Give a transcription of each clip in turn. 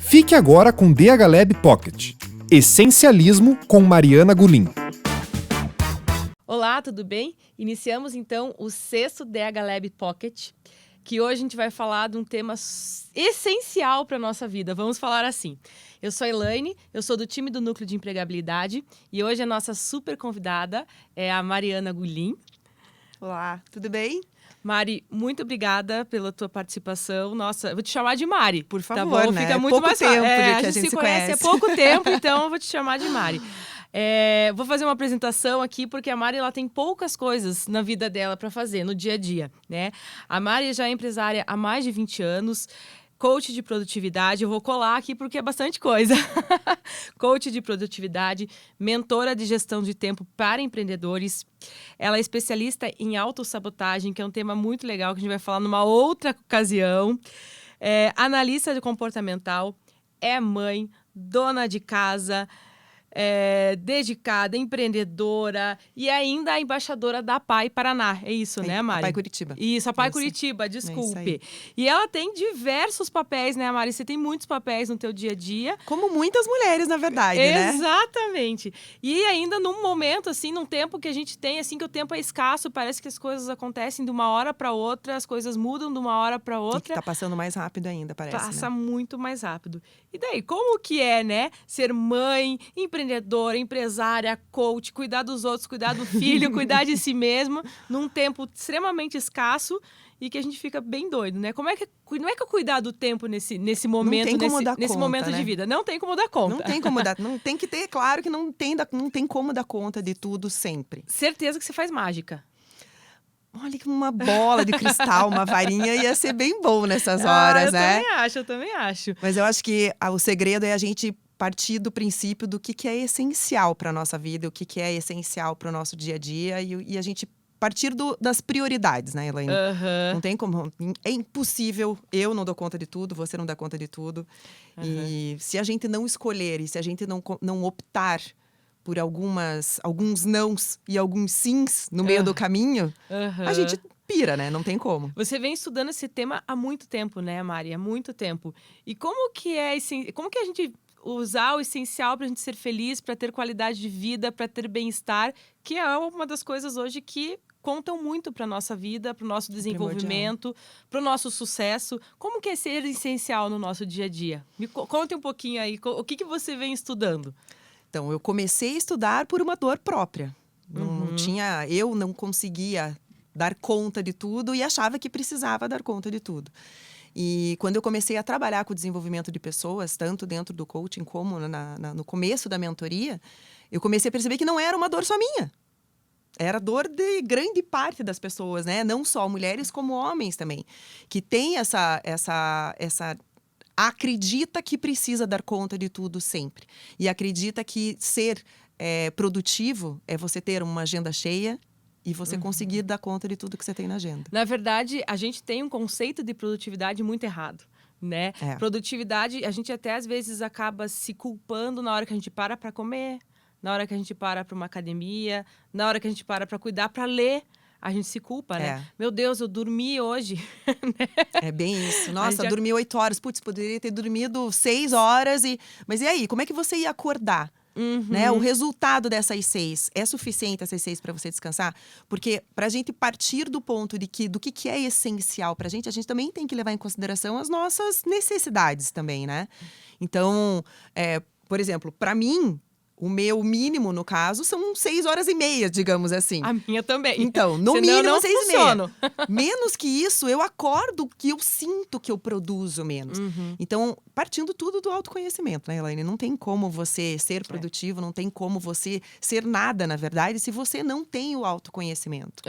Fique agora com DH Lab Pocket. Essencialismo com Mariana Gulin. Olá, tudo bem? Iniciamos então o 6º DH Lab Pocket, que hoje a gente vai falar de um tema essencial para a nossa vida. Vamos falar assim. Eu sou a Elaine, eu sou do time do Núcleo de Empregabilidade e hoje a nossa super convidada é a Mariana Gulin. Olá, tudo bem? Mari, muito obrigada pela tua participação. Nossa, eu vou te chamar de Mari. Por favor, tá bom? né? Fica muito pouco mais tempo fácil. de que a gente se conhece há conhece. pouco tempo, então eu vou te chamar de Mari. Vou fazer uma apresentação aqui, porque a Mari ela tem poucas coisas na vida dela para fazer, no dia a dia, né? A Mari já é empresária há mais de 20 anos, coach de produtividade, eu vou colar aqui porque é bastante coisa. Coach de produtividade, mentora de gestão de tempo para empreendedores. Ela é especialista em autossabotagem, que é um tema muito legal que a gente vai falar numa outra ocasião. Analista de comportamental, é mãe, dona de casa, dedicada, empreendedora e ainda a embaixadora da PAI Paraná. É isso, né, Mari? A PAI Curitiba. Isso, a PAI Curitiba, desculpe. E ela tem diversos papéis, né, Mari? Você tem muitos papéis no teu dia a dia. Como muitas mulheres, na verdade, né? Exatamente. E ainda num momento, assim, num tempo que a gente tem, assim, que o tempo é escasso, parece que as coisas acontecem de uma hora para outra, as coisas mudam de uma hora para outra. Que tá passando mais rápido ainda, parece, Passa né? muito mais rápido. E daí, como que é, né? Ser mãe, empreendedora, empresária, coach, cuidar dos outros, cuidar do filho, cuidar de si mesmo, num tempo extremamente escasso e que a gente fica bem doido, né? Como é que eu cuidar do tempo nesse momento, Não tem como dar nesse conta, momento né? de vida? Não tem como dar conta. Não tem como dar. Não tem que ter, claro que não tem como dar conta de tudo sempre. Certeza que você faz mágica. Olha que uma bola de cristal, uma varinha ia ser bem bom nessas horas, né? Eu também acho. Mas eu acho que o segredo é a gente partir do princípio do que é essencial para a nossa vida, o que é essencial para o nosso dia a dia e a gente partir das prioridades, né, Elaine? Não tem como, é impossível, eu não dou conta de tudo, você não dá conta de tudo. E se a gente não escolher e se a gente não optar por alguns nãos e alguns sims no meio do caminho, a gente pira, né? Não tem como. Você vem estudando esse tema há muito tempo, né, Mari? Há muito tempo. E como que a gente usar o essencial para a gente ser feliz, para ter qualidade de vida, para ter bem-estar, que é uma das coisas hoje que contam muito para nossa vida, para o nosso desenvolvimento, para o nosso sucesso. Como que é ser essencial no nosso dia a dia? Me conte um pouquinho aí, o que você vem estudando? Então, eu comecei a estudar por uma dor própria. Eu não conseguia dar conta de tudo e achava que precisava dar conta de tudo. E quando eu comecei a trabalhar com o desenvolvimento de pessoas, tanto dentro do coaching como no começo da mentoria, eu comecei a perceber que não era uma dor só minha. Era dor de grande parte das pessoas, né? Não só mulheres, como homens também. Que tem essa acredita que precisa dar conta de tudo sempre. E acredita que ser produtivo é você ter uma agenda cheia e você conseguir dar conta de tudo que você tem na agenda. Na verdade, a gente tem um conceito de produtividade muito errado, né? Produtividade, a gente até às vezes acaba se culpando na hora que a gente para comer, na hora que a gente para uma academia, na hora que a gente para cuidar, para ler. A gente se culpa, né? Meu Deus, eu dormi hoje. É bem isso. Nossa, eu dormi 8 horas. Putz, poderia ter dormido 6 horas. Mas e aí? Como é que você ia acordar? Né? O resultado dessas 6 é suficiente, essas 6, para você descansar? Porque para a gente partir do ponto do que é essencial para a gente também tem que levar em consideração as nossas necessidades também, né? Então, por exemplo, para mim, o meu mínimo, no caso, são 6 horas e meia, digamos assim. A minha também. Então, no Senão mínimo, não 6 e meia. funciono. Menos que isso, eu acordo que eu sinto que eu produzo menos. Então, partindo tudo do autoconhecimento, né, Elaine? Não tem como você ser produtivo, não tem como você ser nada, na verdade, se você não tem o autoconhecimento.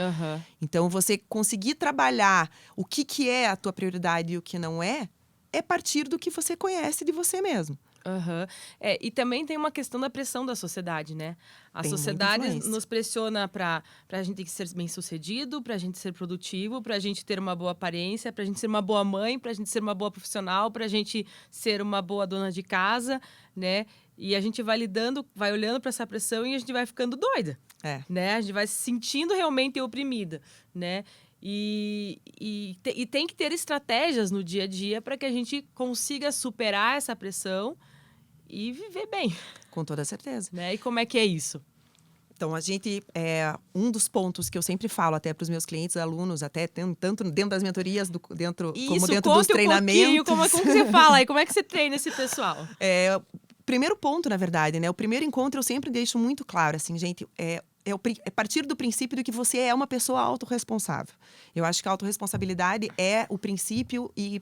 Então, você conseguir trabalhar o que é a tua prioridade e o que não é partir do que você conhece de você mesmo. E também tem uma questão da pressão da sociedade, né? A Tem sociedade nos pressiona para a gente ter que ser bem-sucedido, para a gente ser produtivo, para a gente ter uma boa aparência, para a gente ser uma boa mãe, para a gente ser uma boa profissional, para a gente ser uma boa dona de casa, né? E a gente vai olhando para essa pressão e a gente vai ficando doida, né? A gente vai se sentindo realmente oprimida, né? E tem que ter estratégias no dia a dia para que a gente consiga superar essa pressão e viver bem. Com toda certeza. Né? E como é que é isso? Então, um dos pontos que eu sempre falo até para os meus clientes, alunos, até tanto dentro das mentorias, como dentro dos treinamentos. Como que você fala e como é que você treina esse pessoal? Primeiro ponto, na verdade, né? O primeiro encontro eu sempre deixo muito claro, assim, gente, é partir do princípio de que você é uma pessoa autorresponsável. Eu acho que a autorresponsabilidade é o princípio e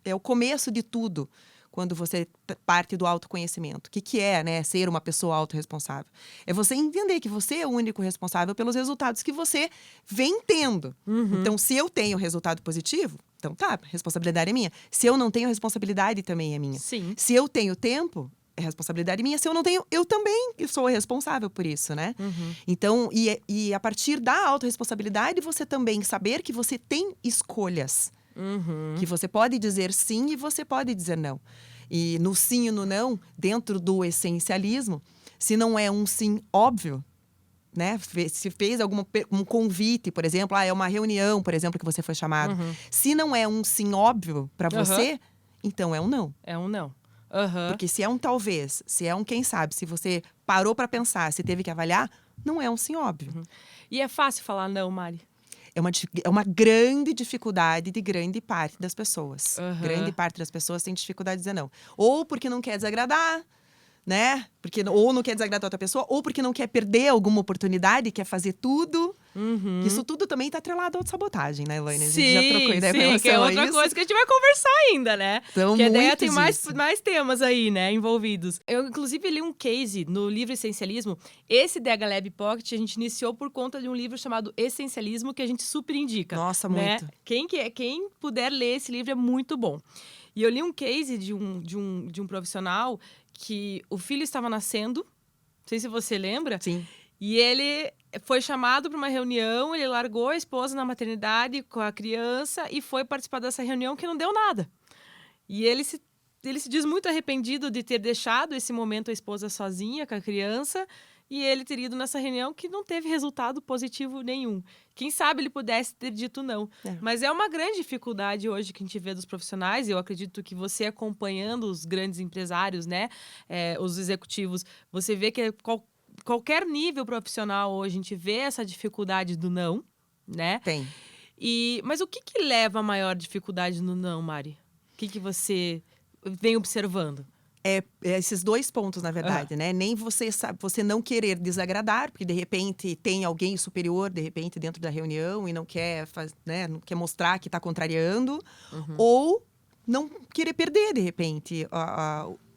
é o começo de tudo. Quando você parte do autoconhecimento. O que é, né, ser uma pessoa autorresponsável? É você entender que você é o único responsável pelos resultados que você vem tendo. Então, se eu tenho resultado positivo, então tá, a responsabilidade é minha. Se eu não tenho, a responsabilidade também é minha. Sim. Se eu tenho tempo, é responsabilidade minha. Se eu não tenho, eu também sou responsável por isso, né? Então, e a partir da autorresponsabilidade, você também saber que você tem escolhas. Que você pode dizer sim e você pode dizer não. E no sim e no não, dentro do essencialismo, se não é um sim óbvio, né? Se fez um convite, por exemplo, é uma reunião, por exemplo, que você foi chamado. Se não é um sim óbvio para você, então é um não. É um não. Porque se é um talvez, se é um quem sabe, se você parou para pensar, se teve que avaliar, não é um sim óbvio. E é fácil falar não, Mari? É uma grande dificuldade de grande parte das pessoas. Grande parte das pessoas tem dificuldade de dizer não. Ou porque não quer desagradar, né? Ou não quer desagradar outra pessoa, ou porque não quer perder alguma oportunidade, quer fazer tudo. Isso tudo também está atrelado à autossabotagem, né, Elaine? A gente já trocou ideia com relação que é outra coisa que a gente vai conversar ainda, né? Então, porque a ideia tem mais temas aí, né, envolvidos. Eu, inclusive, li um case no livro Essencialismo. Esse DH Lab Pocket a gente iniciou por conta de um livro chamado Essencialismo, que a gente super indica. Nossa, né? muito. Quem puder ler esse livro é muito bom. E eu li um case de um profissional que o filho estava nascendo, não sei se você lembra. Sim. E ele foi chamado para uma reunião, ele largou a esposa na maternidade com a criança e foi participar dessa reunião que não deu nada. E ele se diz muito arrependido de ter deixado esse momento a esposa sozinha com a criança e ele ter ido nessa reunião que não teve resultado positivo nenhum. Quem sabe ele pudesse ter dito não. Mas é uma grande dificuldade hoje que a gente vê dos profissionais. Eu acredito que você acompanhando os grandes empresários, né, os executivos, você vê que qualquer nível profissional hoje a gente vê essa dificuldade do não, né? Tem. Mas o que leva a maior dificuldade no não, Mari? O que você vem observando? Esses dois pontos, na verdade, né? Nem você não querer desagradar, porque de repente tem alguém superior, de repente, dentro da reunião e não quer, né? Não quer mostrar que está contrariando. Ou não querer perder, de repente,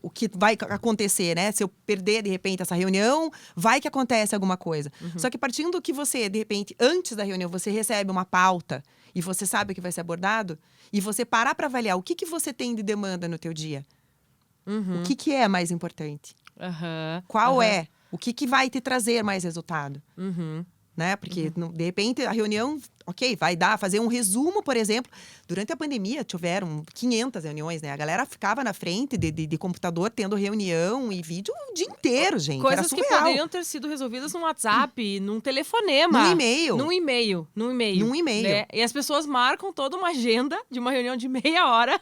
o que vai acontecer, né? Se eu perder, de repente, essa reunião, vai que acontece alguma coisa. Só que partindo do que você, de repente, antes da reunião, você recebe uma pauta e você sabe o que vai ser abordado, e você parar para avaliar o que você tem de demanda no teu dia. O que é mais importante? Qual é? O que vai te trazer mais resultado? Né? Porque, de repente, a reunião, vai fazer um resumo, por exemplo. Durante a pandemia, tiveram 500 reuniões, né? A galera ficava na frente de computador, tendo reunião e vídeo o dia inteiro, gente. Coisas era surreal. Que poderiam ter sido resolvidas num WhatsApp, num telefonema. Num e-mail. Num e-mail. Né? E as pessoas marcam toda uma agenda de uma reunião de meia hora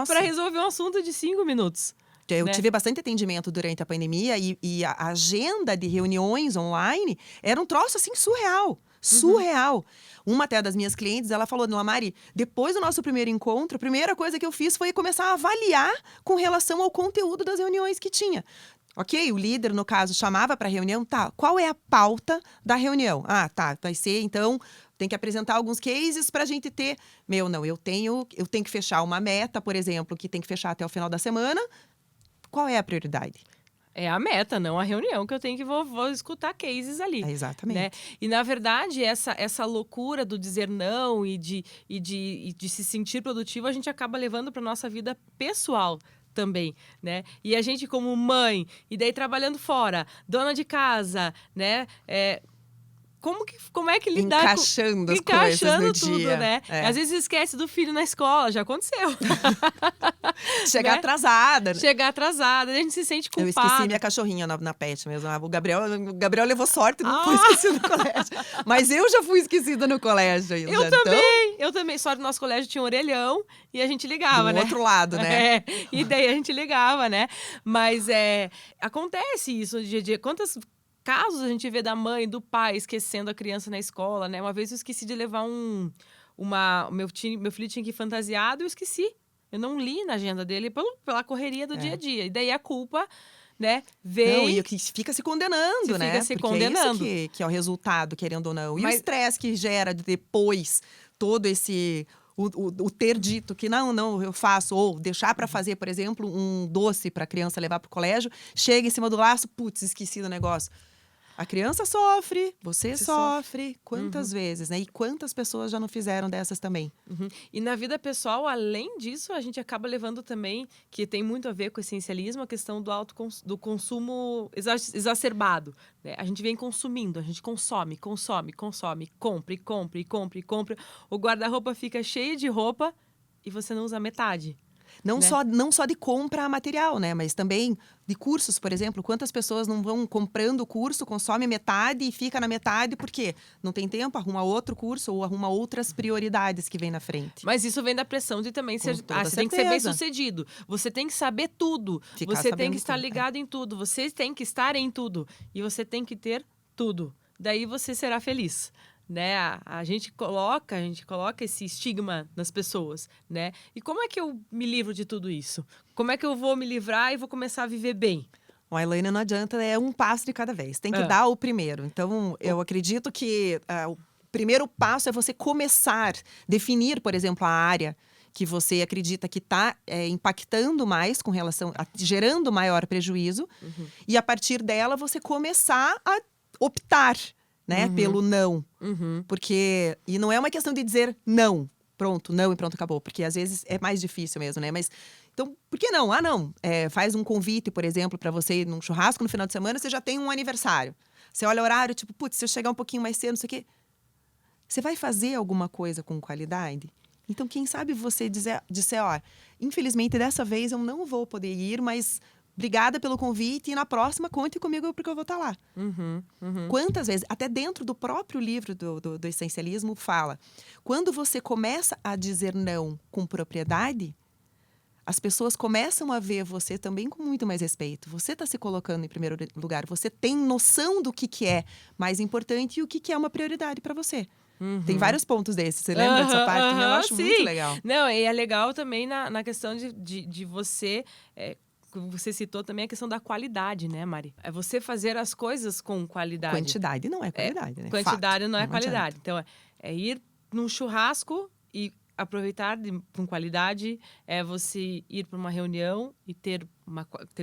para resolver um assunto de 5 minutos. Eu tive bastante atendimento durante a pandemia e a agenda de reuniões online era um troço, assim, surreal. Surreal. Uma até das minhas clientes, ela falou, Mari, depois do nosso primeiro encontro, a primeira coisa que eu fiz foi começar a avaliar com relação ao conteúdo das reuniões que tinha. O líder, no caso, chamava para a reunião, qual é a pauta da reunião? Vai ser, então, tem que apresentar alguns cases para a gente ter... eu tenho que fechar uma meta, por exemplo, que tem que fechar até o final da semana. Qual é a prioridade? É a meta, não a reunião, que eu tenho que vou escutar cases ali. Exatamente. Né? E, na verdade, essa loucura do dizer não e de se sentir produtivo, a gente acaba levando para nossa vida pessoal também, né? E a gente como mãe, e daí trabalhando fora, dona de casa, né? como é que lidar encaixando as encaixando coisas no tudo, dia. né? Às vezes esquece do filho na escola, já aconteceu. Chegar né? atrasada. Né? Chegar atrasada, a gente se sente Eu culpada. esqueci minha cachorrinha na pet mesmo. O Gabriel levou sorte, não foi esquecido no colégio. Mas eu já fui esquecida no colégio. Eu também. Só que no nosso colégio tinha um orelhão e a gente ligava, Do né? outro lado, né? E daí a gente ligava, né? Mas acontece isso no dia a dia. Quantos casos a gente vê da mãe, do pai esquecendo a criança na escola, né? Uma vez eu esqueci de levar meu filho tinha que ir fantasiado e eu esqueci. Eu não li na agenda dele pela correria do dia a dia. E daí a culpa, né, vem... Não, e que fica se condenando, né? Fica se Porque condenando. é isso que é o resultado, querendo ou não. E Mas- o estresse que gera depois todo esse... O ter dito que não, eu faço, ou deixar para fazer, por exemplo, um doce para a criança levar para o colégio, chega em cima do laço, putz, esqueci do negócio. A criança sofre, você sofre. Quantas vezes, né? E quantas pessoas já não fizeram dessas também? Uhum. E na vida pessoal, além disso, a gente acaba levando também, que tem muito a ver com o essencialismo, a questão do consumo exacerbado. Né? A gente vem consumindo, a gente consome, compra. O guarda-roupa fica cheio de roupa e você não usa metade. Não, né? não só de compra material, né? Mas também de cursos, por exemplo. Quantas pessoas não vão comprando o curso, consome metade e fica na metade, porque não tem tempo, arruma outro curso ou arruma outras prioridades que vem na frente. Mas isso vem da pressão de também ser. Você tem que ser bem sucedido. Você tem que saber tudo. Você tem que estar ligado em tudo. Você tem que estar em tudo. E você tem que ter tudo. Daí você será feliz. Né? A gente coloca esse estigma nas pessoas, né? E como é que eu me livro de tudo isso? Como é que eu vou me livrar e vou começar a viver bem? O Elaine, não adianta, é um passo de cada vez. Tem que dar o primeiro. Então, eu acredito que o primeiro passo é você começar, definir, por exemplo, a área que você acredita que está impactando mais com relação gerando maior prejuízo. Uhum. E a partir dela, você começar a optar, né, pelo não. Porque, e não é uma questão de dizer não, pronto, não e pronto, acabou. Porque às vezes é mais difícil mesmo, né? Mas, então, por que não? Faz um convite, por exemplo, para você ir num churrasco no final de semana, você já tem um aniversário. Você olha o horário, tipo, putz, se eu chegar um pouquinho mais cedo, não sei o quê. Você vai fazer alguma coisa com qualidade? Então, quem sabe você disser, ó, infelizmente, dessa vez eu não vou poder ir, mas... Obrigada pelo convite e na próxima conte comigo porque eu vou estar lá. Quantas vezes, até dentro do próprio livro do essencialismo fala, quando você começa a dizer não com propriedade, as pessoas começam a ver você também com muito mais respeito. Você está se colocando em primeiro lugar, você tem noção do que é mais importante e o que é uma prioridade para você. Tem vários pontos desses. Você lembra dessa parte? Eu acho muito legal. Não, e é legal também na questão de você... Você citou também a questão da qualidade, né, Mari? É você fazer as coisas com qualidade. Quantidade não é qualidade, né? Quantidade Fato, não é qualidade. Adianta. Então, é ir num churrasco e aproveitar com qualidade, é você ir para uma reunião e ter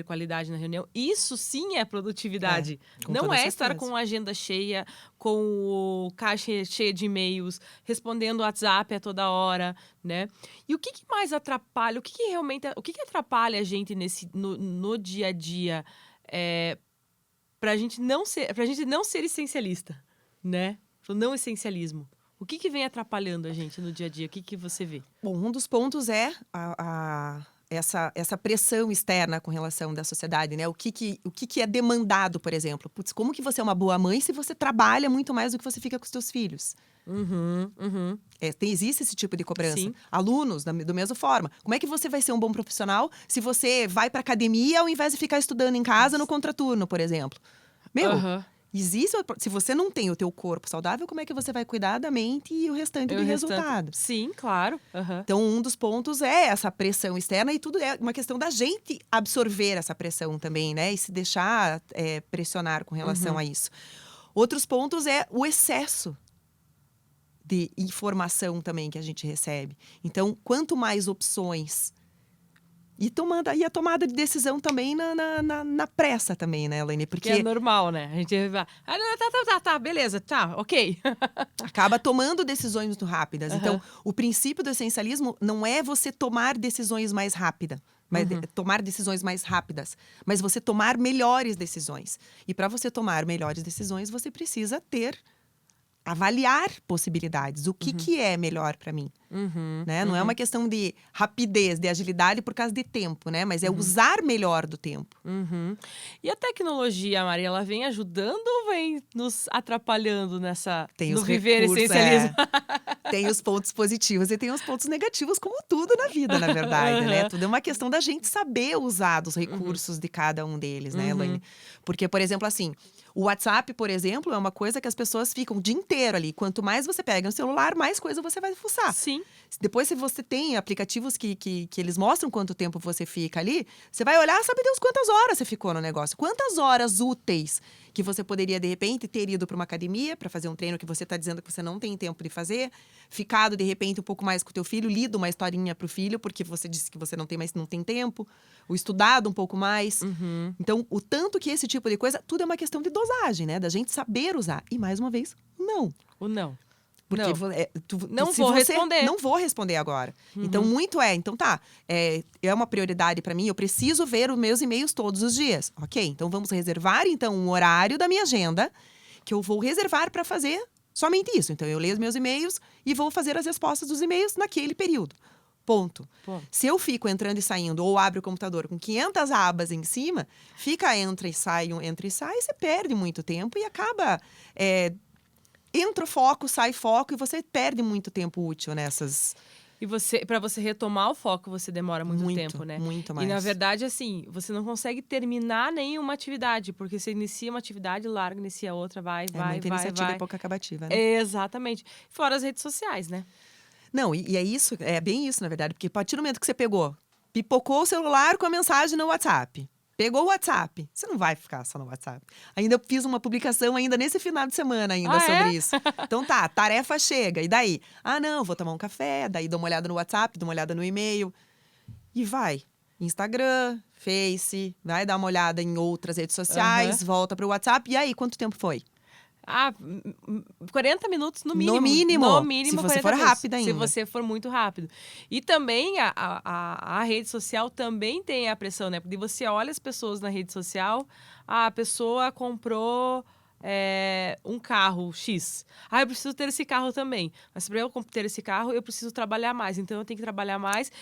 qualidade na reunião. Isso sim é produtividade. Não é estar com a agenda cheia, com o caixa cheia de e-mails, respondendo o WhatsApp a toda hora, né? E o que mais atrapalha? O que realmente atrapalha a gente no dia a dia pra gente não ser essencialista, né? Pro não essencialismo. O que vem atrapalhando a gente no dia a dia? O que você vê? Bom, um dos pontos é essa pressão externa com relação da sociedade, né? O que é demandado, por exemplo? Putz, como que você é uma boa mãe se você trabalha muito mais do que você fica com os seus filhos? Existe esse tipo de cobrança. Sim. Alunos, da mesma forma. Como é que você vai ser um bom profissional se você vai para academia ao invés de ficar estudando em casa no contraturno, por exemplo? Existe, se você não tem o teu corpo saudável, como é que você vai cuidar da mente e o restante do resultado? Sim, claro. Então, um dos pontos é essa pressão externa e tudo é uma questão da gente absorver essa pressão também, né? E se deixar pressionar com relação a isso. Outros pontos é o excesso de informação também que a gente recebe. Então, quanto mais opções... E a tomada de decisão também na pressa também, né, Elaine? Porque é normal, né? A gente vai... Tá, beleza, tá, ok. Acaba tomando decisões muito rápidas. Então, o princípio do essencialismo não é você tomar decisões mais rápidas, mas você tomar melhores decisões. E para você tomar melhores decisões, você precisa ter avaliar possibilidades. O que é melhor para mim? Né? Não é uma questão de rapidez, de agilidade por causa de tempo, né? Mas é usar melhor do tempo. E a tecnologia, Maria, ela vem ajudando ou vem nos atrapalhando Tem no os viver recursos, essencialismo? Tem os pontos positivos e tem os pontos negativos, como tudo na vida, na verdade, né? Tudo é uma questão da gente saber usar os recursos de cada um deles, né, Elaine? Porque, por exemplo, assim, o WhatsApp, por exemplo, é uma coisa que as pessoas ficam o dia inteiro ali. Quanto mais você pega no celular, mais coisa você vai fuçar. Sim. Depois, se você tem aplicativos que eles mostram quanto tempo você fica ali, você vai olhar, sabe Deus quantas horas você ficou no negócio. Quantas horas úteis que você poderia, de repente, ter ido para uma academia para fazer um treino que você está dizendo que você não tem tempo de fazer, ficado, de repente, um pouco mais com o teu filho, lido uma historinha pro filho, porque você disse que você não tem tempo, ou estudado um pouco mais. Então, o tanto que esse tipo de coisa, tudo é uma questão de dosagem, né? Da gente saber usar. E, mais uma vez, não. O não. Porque Não. Não vou responder. Não vou responder agora. Então, então tá. É uma prioridade para mim. Eu preciso ver os meus e-mails todos os dias. Ok, então vamos reservar então um horário da minha agenda que eu vou reservar para fazer somente isso. Então, eu leio os meus e-mails e vou fazer as respostas dos e-mails naquele período. Ponto. Se eu fico entrando e saindo, ou abro o computador com 500 abas em cima, fica entra e sai, você perde muito tempo e acaba... entra o foco, sai foco e você perde muito tempo útil nessas. E para você retomar o foco, você demora muito tempo, né? Muito mais. E na verdade, assim, você não consegue terminar nenhuma atividade, porque você inicia uma atividade, larga, inicia outra, vai. Muita iniciativa e pouca acabativa, né? Exatamente. Fora as redes sociais, né? Não, e é isso, é bem isso, na verdade, porque a partir do momento que você pipocou o celular com a mensagem no WhatsApp. Pegou o WhatsApp. Você não vai ficar só no WhatsApp. Ainda eu fiz uma publicação ainda nesse final de semana sobre isso. Então tá, tarefa chega. E daí? Ah, não, vou tomar um café. Daí dou uma olhada no WhatsApp, dou uma olhada no e-mail. E vai. Instagram, Face, vai dar uma olhada em outras redes sociais, volta pro WhatsApp. E aí, quanto tempo foi? 40 minutos no mínimo. No mínimo. No mínimo, se você 40 for minutos, rápido ainda. Se você for muito rápido. E também a rede social também tem a pressão, né? Porque você olha as pessoas na rede social, a pessoa comprou um carro X. Eu preciso ter esse carro também. Mas para eu ter esse carro, eu preciso trabalhar mais. Então, eu tenho que trabalhar mais.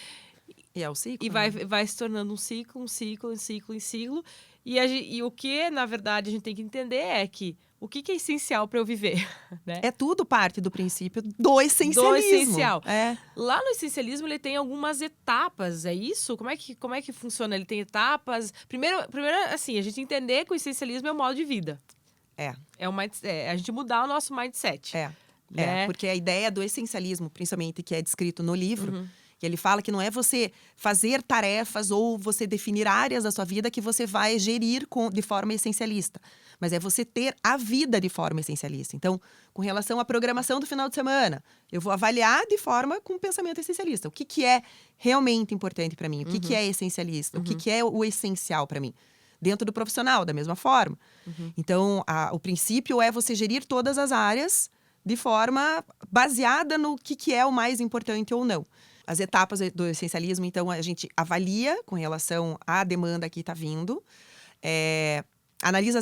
E é o ciclo. E vai se tornando um ciclo. E o que, na verdade, a gente tem que entender é que o que é essencial para eu viver, né? É tudo parte do princípio do essencialismo. Do essencial. É. Lá no essencialismo, ele tem algumas etapas, é isso? Como é que funciona? Ele tem etapas? Primeiro, assim, a gente entender que o essencialismo é um modo de vida. A gente mudar o nosso mindset. Né? Porque a ideia do essencialismo, principalmente, que é descrito no livro... que ele fala que não é você fazer tarefas ou você definir áreas da sua vida que você vai gerir de forma essencialista. Mas é você ter a vida de forma essencialista. Então, com relação à programação do final de semana, eu vou avaliar de forma com pensamento essencialista. O que é realmente importante para mim? O que é essencialista? O que é o essencial para mim? Dentro do profissional, da mesma forma. Então, o princípio é você gerir todas as áreas de forma baseada no que é o mais importante ou não. As etapas do essencialismo, então, a gente avalia com relação à demanda que está vindo, analisa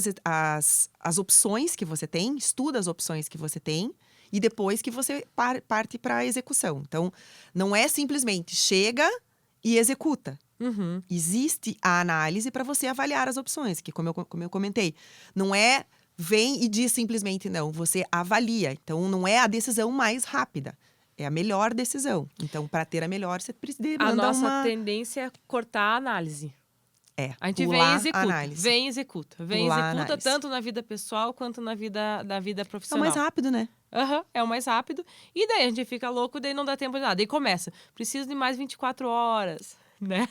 as opções que você tem, estuda as opções que você tem, e depois que você parte para a execução. Então, não é simplesmente chega e executa. Existe a análise para você avaliar as opções, que como eu comentei, não é vem e diz simplesmente não, você avalia. Então, não é a decisão mais rápida. É a melhor decisão. Então, para ter a melhor, você precisa a nossa tendência é cortar a análise. A gente vem e executa, tanto na vida pessoal quanto na vida profissional. É o mais rápido, né? É o mais rápido. E daí a gente fica louco, daí não dá tempo de nada. Daí começa, preciso de mais 24 horas, né?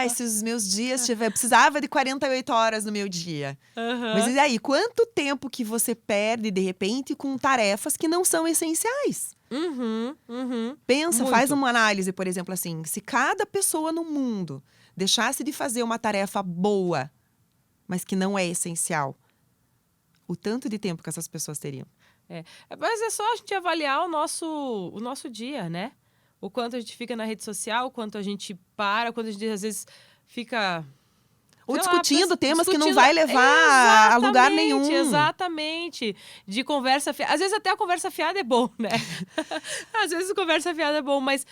Se os meus dias eu precisava de 48 horas no meu dia. Mas e aí, quanto tempo que você perde, de repente, com tarefas que não são essenciais? Pensa, faz uma análise, por exemplo, assim, se cada pessoa no mundo deixasse de fazer uma tarefa boa, mas que não é essencial, o tanto de tempo que essas pessoas teriam. Mas é só a gente avaliar o nosso dia, né? O quanto a gente fica na rede social, o quanto a gente para, o quanto a gente às vezes fica Ou sei lá, discutindo temas que não discutindo- vai levar a lugar Exatamente, nenhum. Exatamente. De conversa fiada. Às vezes até a conversa fiada é bom, né? Às vezes a conversa fiada é bom, mas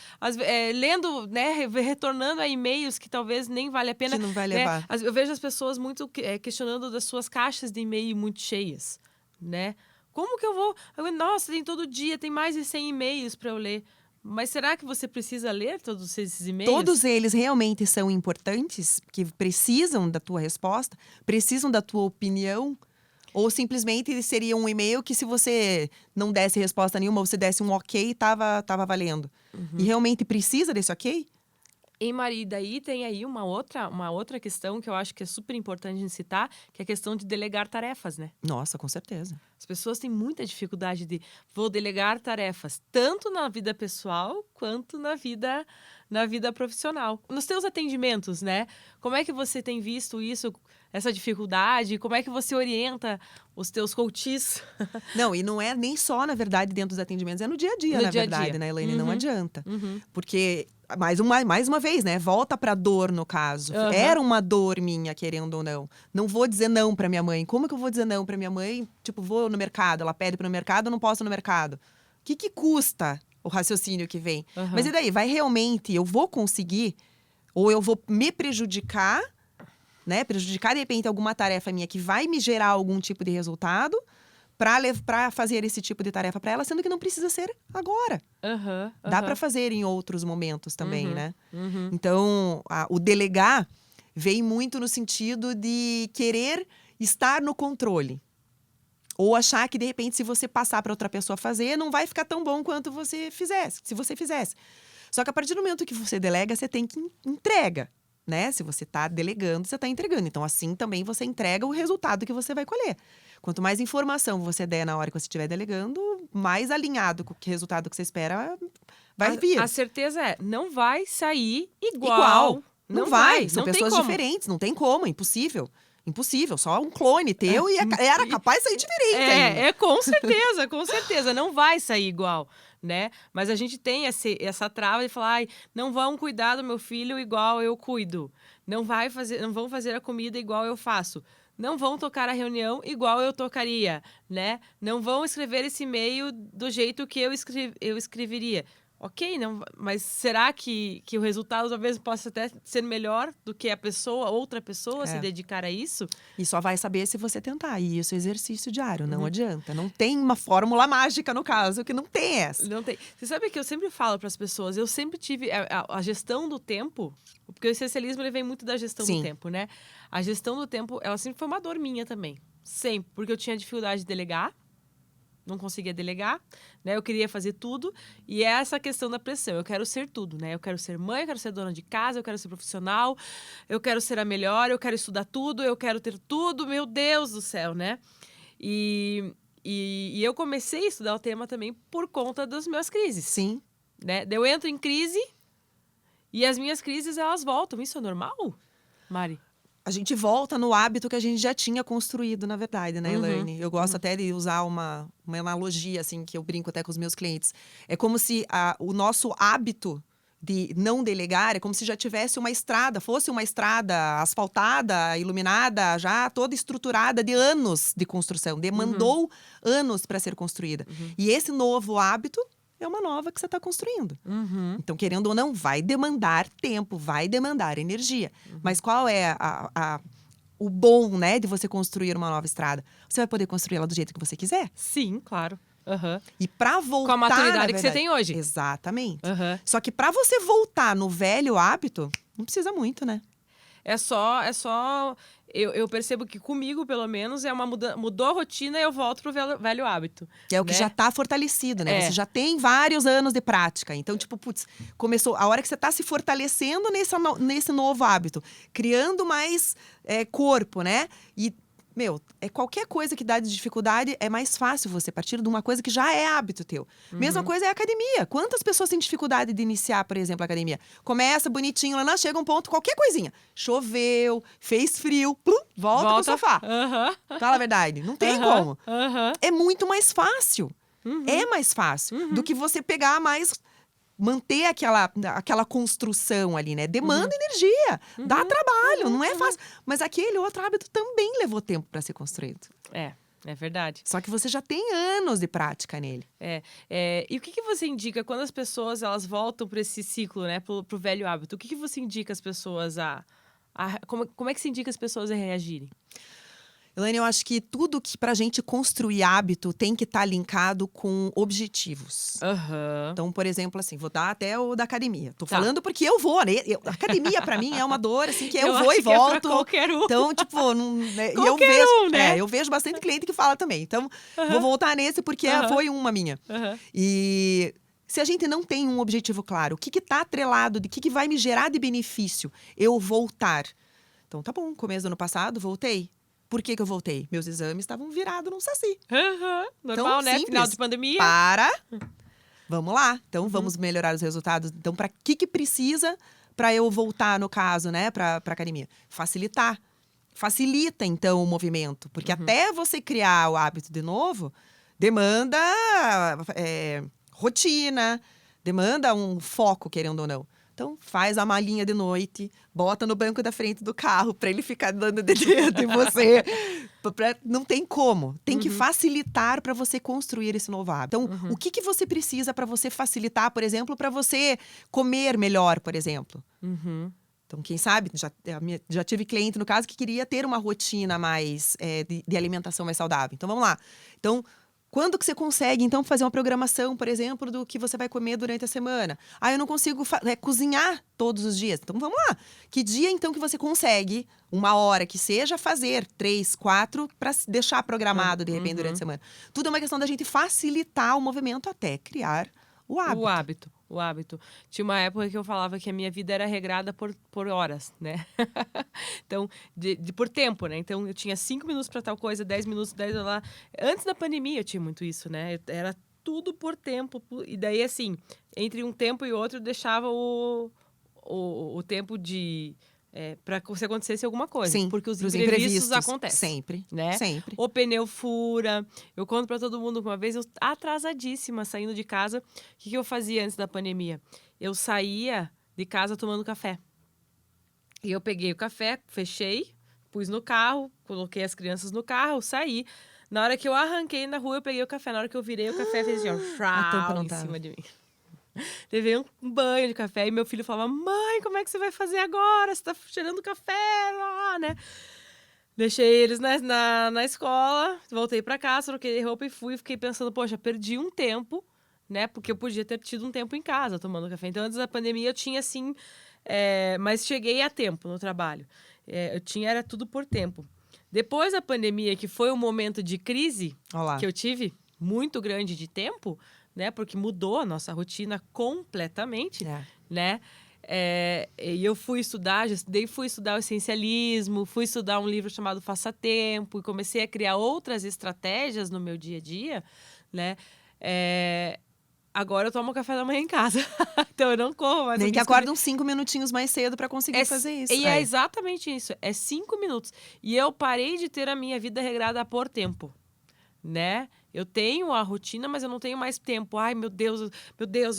lendo, né, retornando a e-mails que talvez nem vale a pena. Que não vai né? levar. Eu vejo as pessoas muito questionando das suas caixas de e-mail muito cheias, né? Como que eu vou... Nossa, tem todo dia, tem mais de 100 e-mails para eu ler. Mas será que você precisa ler todos esses e-mails? Todos eles realmente são importantes, que precisam da tua resposta, precisam da tua opinião, ou simplesmente seria um e-mail que se você não desse resposta nenhuma, você desse um ok, tava valendo. E realmente precisa desse ok? E Maria, daí tem aí uma outra questão que eu acho que é super importante de citar, que é a questão de delegar tarefas, né? Nossa, com certeza. As pessoas têm muita dificuldade de vou delegar tarefas, tanto na vida pessoal quanto na vida profissional. Nos teus atendimentos, né? Como é que você tem visto isso, essa dificuldade? Como é que você orienta os teus coaches? Não, e não é nem só, na verdade, dentro dos atendimentos, é no dia a dia, No na dia a verdade, dia. né, Elaine? Não adianta. Uhum. Porque, mais uma vez, né? Volta pra dor, no caso. Aham. Era uma dor minha, querendo ou não. Não vou dizer não pra minha mãe. Como que eu vou dizer não pra minha mãe? Tipo, vou no mercado, ela pede pra ir no mercado, eu não posso ir no mercado. O que custa o raciocínio que vem? Aham. Mas e daí? Vai realmente, eu vou conseguir? Ou eu vou me prejudicar, né? Prejudicar, de repente, alguma tarefa minha que vai me gerar algum tipo de resultado pra fazer esse tipo de tarefa pra ela, sendo que não precisa ser agora. Aham, Dá aham. pra fazer em outros momentos também, Uhum, né? uhum. Então, o delegar vem muito no sentido de querer estar no controle. Ou achar que, de repente, se você passar para outra pessoa fazer, não vai ficar tão bom quanto você fizesse, se você fizesse. Só que a partir do momento que você delega, você tem que entrega, né? Se você está delegando, você está entregando. Então, assim também você entrega o resultado que você vai colher. Quanto mais informação você der na hora que você estiver delegando, mais alinhado com o resultado que você espera vai vir. A certeza é, não vai sair igual. Igual. Não vai. vai. São Não tem pessoas como. diferentes. Não tem como. Impossível. Impossível. Só um clone teu e era capaz de sair diferente ainda. Com certeza, com certeza. Não vai sair igual, né? Mas a gente tem essa trava de falar, ai, não vão cuidar do meu filho igual eu cuido. Não vão fazer a comida igual eu faço. Não vão tocar a reunião igual eu tocaria, né? Não vão escrever esse e-mail do jeito que eu escreveria. Ok, não, mas será que o resultado talvez possa até ser melhor do que outra pessoa se dedicar a isso? E só vai saber se você tentar. E isso é exercício diário, não adianta. Não tem uma fórmula mágica, no caso, que não tem essa. Não tem. Você sabe que eu sempre falo para as pessoas, eu sempre tive a gestão do tempo, porque o essencialismo ele vem muito da gestão Sim. do tempo, né? A gestão do tempo, ela sempre foi uma dor minha também. Sempre, porque eu tinha dificuldade de delegar. Não conseguia delegar, né? Eu queria fazer tudo. E é essa questão da pressão. Eu quero ser tudo, né? Eu quero ser mãe, eu quero ser dona de casa, eu quero ser profissional, eu quero ser a melhor, eu quero estudar tudo, eu quero ter tudo. Meu Deus do céu, né? E eu comecei a estudar o tema também por conta das minhas crises. Sim. Né? Eu entro em crise e as minhas crises, elas voltam. Isso é normal, Mari? A gente volta no hábito que a gente já tinha construído, na verdade, né, Elaine? Eu gosto até de usar uma analogia, assim, que eu brinco até com os meus clientes. É como se o nosso hábito de não delegar é como se já tivesse uma estrada, fosse uma estrada asfaltada, iluminada, já toda estruturada de anos de construção. Demandou anos para ser construída. E esse novo hábito é uma nova que você está construindo. Então, querendo ou não, vai demandar tempo, vai demandar energia. Mas qual é o bom, né, de você construir uma nova estrada? Você vai poder construir ela do jeito que você quiser. Sim, claro. E para voltar, com a maturidade na que você verdade, tem hoje. Exatamente. Aham. Só que para você voltar no velho hábito, não precisa muito, né? É só eu percebo que comigo, pelo menos, é uma mudou a rotina e eu volto pro velho hábito. É o que né? já está fortalecido, né? É. Você já tem vários anos de prática. Então, tipo, putz, começou. A hora que você está se fortalecendo nesse novo hábito, criando mais corpo, né? E, qualquer coisa que dá de dificuldade, é mais fácil você partir de uma coisa que já é hábito teu. Mesma coisa é a academia. Quantas pessoas têm dificuldade de iniciar, por exemplo, a academia? Começa bonitinho, lá chega um ponto, qualquer coisinha. Choveu, fez frio, plum, volta pro sofá. Fala a verdade. Não tem como. É muito mais fácil. É mais fácil do que você pegar mais manter aquela construção ali, né? Demanda energia, dá trabalho, não é fácil. Mas aquele outro hábito também levou tempo para ser construído. É verdade. Só que você já tem anos de prática nele. E o que você indica quando as pessoas elas voltam para esse ciclo, né? Pro velho hábito? O que você indica as pessoas como é que se indica as pessoas a reagirem? Elaine, eu acho que tudo que pra gente construir hábito tem que estar linkado com objetivos. Então, por exemplo, assim, vou dar até o da academia. Tô falando porque eu vou, né? Academia pra mim é uma dor, assim, que eu vou e volto. É pra qualquer um. Então, tipo, né? Qualquer um, né? Eu vejo bastante cliente que fala também. Então, vou voltar nesse porque foi uma minha. E se a gente não tem um objetivo claro, o que tá atrelado, de que vai me gerar de benefício eu voltar? Então, tá bom, começo do ano passado, voltei. Por que eu voltei? Meus exames estavam virados num saci. Normal, né? Simples. Final de pandemia. Vamos lá. Então, vamos melhorar os resultados. Então, para que precisa para eu voltar, no caso, né? Para academia? Facilitar. Facilita, então, o movimento. Porque até você criar o hábito de novo, demanda rotina, demanda um foco, querendo ou não. Então, faz a malinha de noite, bota no banco da frente do carro para ele ficar dando de dedo em você. Não tem como. Tem que facilitar para você construir esse novo hábito. Então, o que você precisa para você facilitar, por exemplo, para você comer melhor, por exemplo? Então, quem sabe, já tive cliente, no caso, que queria ter uma rotina mais de alimentação mais saudável. Então, vamos lá. Então, quando que você consegue, então, fazer uma programação, por exemplo, do que você vai comer durante a semana? Eu não consigo cozinhar todos os dias. Então, vamos lá. Que dia, então, que você consegue, uma hora que seja, fazer 3, 4, para deixar programado, de repente, durante a semana? Tudo é uma questão da gente facilitar o movimento até criar o hábito. O hábito. Tinha uma época que eu falava que a minha vida era regrada por horas, né? Então, por tempo, né? Então, eu tinha 5 minutos para tal coisa, 10 minutos, 10 lá. Antes da pandemia, eu tinha muito isso, né? Era tudo por tempo. E daí, assim, entre um tempo e outro, eu deixava o tempo de... para se acontecesse alguma coisa. Sim, porque os imprevistos acontecem. Sempre, né? Sempre. O pneu fura. Eu conto pra todo mundo que uma vez eu atrasadíssima, saindo de casa. O que eu fazia antes da pandemia? Eu saía de casa tomando café. E eu peguei o café, fechei, pus no carro, coloquei as crianças no carro, saí. Na hora que eu arranquei na rua, eu peguei o café. Na hora que eu virei, o café fez assim, ó, em cima de mim. Levei um banho de café e meu filho falava: mãe, como é que você vai fazer agora? Você tá cheirando café lá, né? Deixei eles na escola, voltei pra casa, troquei roupa e fui. Fiquei pensando, poxa, perdi um tempo, né? Porque eu podia ter tido um tempo em casa tomando café. Então, antes da pandemia, eu tinha assim... mas cheguei a tempo no trabalho. Era tudo por tempo. Depois da pandemia, que foi um momento de crise que eu tive, muito grande de tempo... né? Porque mudou a nossa rotina completamente, né? E eu fui estudar o essencialismo, fui estudar um livro chamado Faça Tempo e comecei a criar outras estratégias no meu dia a dia, né? Agora eu tomo café da manhã em casa, então eu não corro mais. Nem que acorda uns 5 minutinhos mais cedo para conseguir fazer isso. E é exatamente isso, 5 minutos. E eu parei de ter a minha vida regrada por tempo, né? Eu tenho a rotina, mas eu não tenho mais tempo. Ai, meu Deus,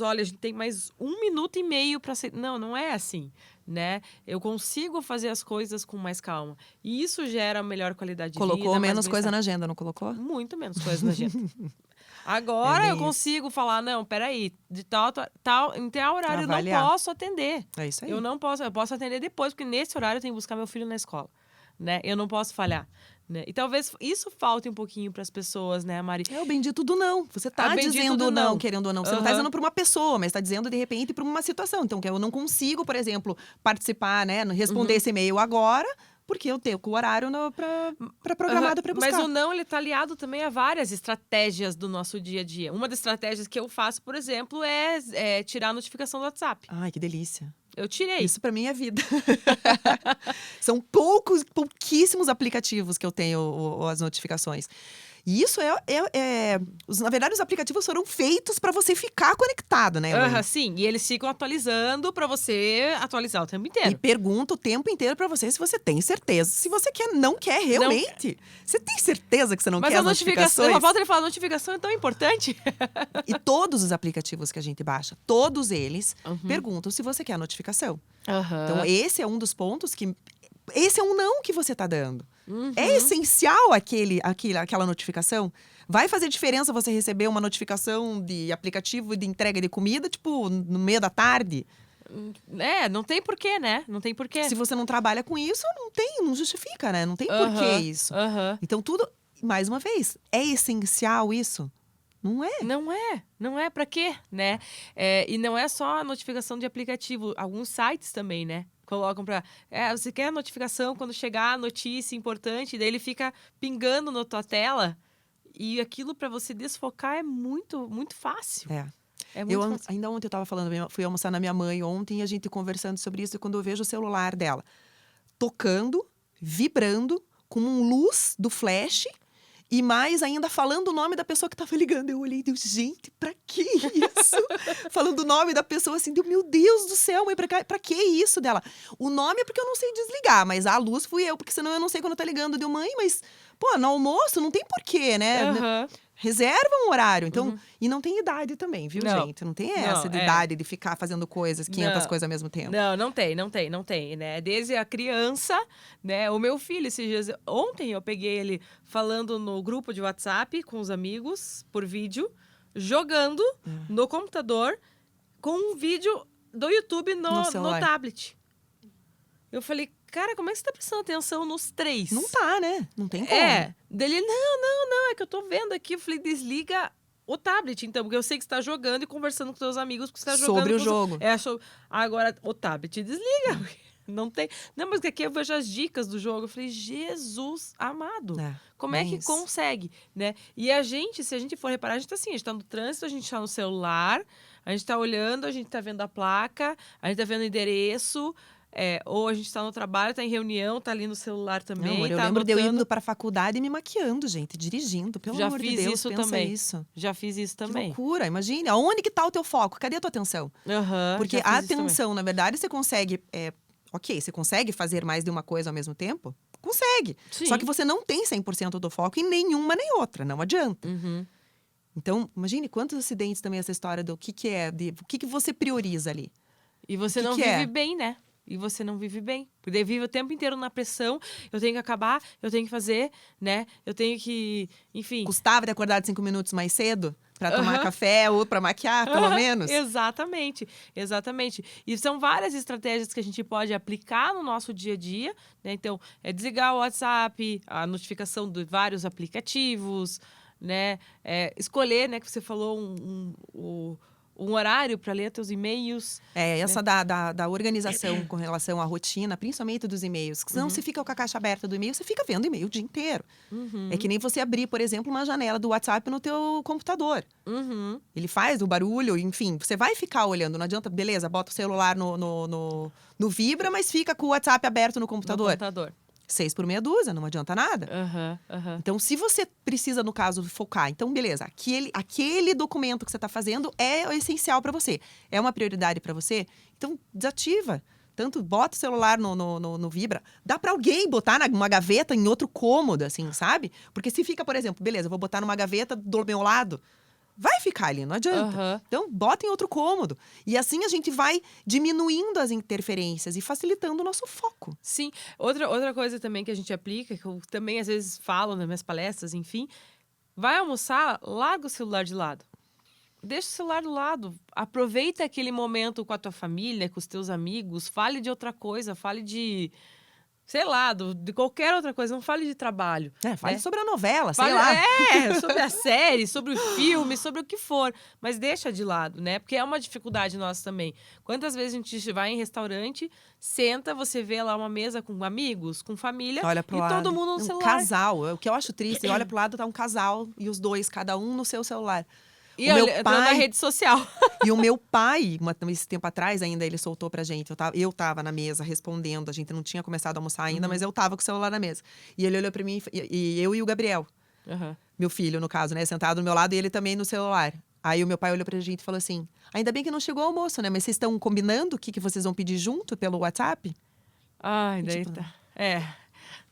olha, a gente tem mais 1 minuto e meio para ser... Não é assim, né? Eu consigo fazer as coisas com mais calma. E isso gera melhor qualidade de vida. Colocou menos coisa na agenda, não colocou? Muito menos coisa na agenda. Agora eu consigo falar, não, peraí, de tal, em tal horário avaliar. Eu não posso atender. É isso aí. Eu posso atender depois, porque nesse horário eu tenho que buscar meu filho na escola, né? Eu não posso falhar. Né? E talvez isso falte um pouquinho para as pessoas, né, Mari? É o bendito do não. Você tá dizendo não, querendo ou não. Você não tá dizendo para uma pessoa, mas tá dizendo, de repente, para uma situação. Então, que eu não consigo, por exemplo, participar, né? Responder esse e-mail agora, porque eu tenho o horário para programado para buscar. Mas o não, ele tá aliado também a várias estratégias do nosso dia a dia. Uma das estratégias que eu faço, por exemplo, é tirar a notificação do WhatsApp. Ai, que delícia. Eu tirei. Isso pra mim é vida. São pouquíssimos aplicativos que eu tenho as notificações. E isso na verdade, os aplicativos foram feitos para você ficar conectado, né, mãe? Sim, e eles ficam atualizando pra você atualizar o tempo E inteiro. pergunta o tempo inteiro pra você se você tem certeza. Se você não quer realmente. Você tem certeza que você não Mas quer a as notificação, notificações? a volta ele fala, a notificação é tão importante. E todos os aplicativos que a gente baixa, todos eles Uhum. perguntam se você quer a notificação. Aham. Então, esse é um dos pontos que... Esse é um não que você tá dando. Uhum. É essencial aquela notificação? Vai fazer diferença você receber uma notificação de aplicativo de entrega de comida, tipo, no meio da tarde? Não tem porquê, né? Não tem porquê. Se você não trabalha com isso, não justifica, né? Não tem porquê isso. Aham. Então, tudo... Mais uma vez, é essencial isso? Não é. Não é pra quê, né? E não é só a notificação de aplicativo, alguns sites também, né? Colocam pra. Você quer a notificação quando chegar a notícia importante, daí ele fica pingando na tua tela. E aquilo pra você desfocar é muito, muito fácil. É muito fácil. Ainda ontem eu tava falando, fui almoçar na minha mãe ontem e a gente conversando sobre isso. E quando eu vejo o celular dela tocando, vibrando, com luz do flash. E mais ainda falando o nome da pessoa que tava ligando. Eu olhei e dei, gente, pra que isso? Falando o nome da pessoa assim, deu, meu Deus do céu, mãe, pra que isso dela? O nome é porque eu não sei desligar, mas a luz fui eu, porque senão eu não sei quando tá ligando. Deu, mãe, mas, pô, no almoço não tem porquê, né? Aham. Reserva um horário. Então, e não tem idade também, viu, Não. gente? Não tem essa Não, de idade de ficar fazendo coisas, 500 coisas ao mesmo tempo. Não tem, né? Desde a criança, né? O meu filho, esses dias... Ontem eu peguei ele falando no grupo de WhatsApp com os amigos, por vídeo, jogando no computador com um vídeo do YouTube no celular. tablet. Eu falei, cara, como é que você tá prestando atenção nos 3? Não tá, né? Não tem como. Dele, não, é que eu tô vendo aqui. Eu falei, desliga o tablet, então, porque eu sei que você tá jogando e conversando com seus amigos, porque você tá jogando Sobre o com jogo. Agora, o tablet desliga. Não tem. Não, mas aqui eu vejo as dicas do jogo. Eu falei, Jesus amado. Como é que isso. consegue, né? E a gente, se a gente for reparar, a gente tá assim, a gente tá no trânsito, a gente tá no celular, a gente tá olhando, a gente tá vendo a placa, a gente tá vendo o endereço. Ou a gente tá no trabalho, tá em reunião, tá ali no celular também. Não, eu tá lembro de eu anotando. indo pra faculdade e me maquiando, gente, dirigindo. Pelo Já amor de fiz Deus, isso pensa também. isso. Já fiz isso Que também. loucura, imagine. Aonde que tá o teu foco? Cadê a tua atenção? Porque já a fiz isso também. atenção, na verdade, você consegue... você consegue fazer mais de uma coisa ao mesmo tempo? Consegue. Sim. Só que você não tem 100% do foco em nenhuma nem outra, não adianta. Uhum. Então, imagine quantos acidentes também essa história do que o que você prioriza ali. E você não vive bem, né? E você não vive bem. Porque daí vive o tempo inteiro na pressão. Eu tenho que acabar, eu tenho que fazer, né? Eu tenho que, enfim... Custava de acordar 5 minutos mais cedo pra tomar café ou pra maquiar, pelo menos? Exatamente. E são várias estratégias que a gente pode aplicar no nosso dia a dia, né? Então, desligar o WhatsApp, a notificação de vários aplicativos, né? Escolher, né? Que você falou um horário para ler teus e-mails. Essa da organização com relação à rotina, principalmente dos e-mails. Senão você fica com a caixa aberta do e-mail, você fica vendo e-mail o dia inteiro. É que nem você abrir, por exemplo, uma janela do WhatsApp no teu computador. Ele faz o barulho, enfim, você vai ficar olhando. Não adianta, beleza, bota o celular no Vibra, mas fica com o WhatsApp aberto no computador. 6 por meia dúzia, não adianta nada. Então, se você precisa, no caso, focar, então, beleza, aquele documento que você está fazendo é o essencial para você. É uma prioridade para você? Então, desativa. Tanto bota o celular no Vibra. Dá para alguém botar numa gaveta em outro cômodo, assim, sabe? Porque se fica, por exemplo, beleza, eu vou botar numa gaveta do meu lado. Vai ficar ali, não adianta. Então, bota em outro cômodo. E assim a gente vai diminuindo as interferências e facilitando o nosso foco. Sim. Outra coisa também que a gente aplica, que eu também às vezes falo nas minhas palestras, enfim. Vai almoçar, larga o celular de lado. Deixa o celular do lado. Aproveita aquele momento com a tua família, com os teus amigos. Fale de outra coisa, fale de... sei lá, de qualquer outra coisa, não fale de trabalho. Fale sobre a novela, fale, sei lá. Sobre a série, sobre o filme, sobre o que for. Mas deixa de lado, né? Porque é uma dificuldade nossa também. Quantas vezes a gente vai em restaurante, senta, você vê lá uma mesa com amigos, com família, olha pro e lado. todo mundo no celular. Casal, o que eu acho triste, olha pro lado, tá um casal e os dois, cada um no seu celular. E na rede social. E o meu pai, esse tempo atrás ainda, ele soltou pra gente. Eu tava na mesa respondendo, a gente não tinha começado a almoçar ainda, mas eu tava com o celular na mesa. E ele olhou pra mim, e eu e o Gabriel. meu filho, no caso, né, sentado do meu lado e ele também no celular. Aí o meu pai olhou pra gente e falou assim: ainda bem que não chegou o almoço, né? Mas vocês estão combinando o que vocês vão pedir junto pelo WhatsApp? Ai, daí tipo, tá.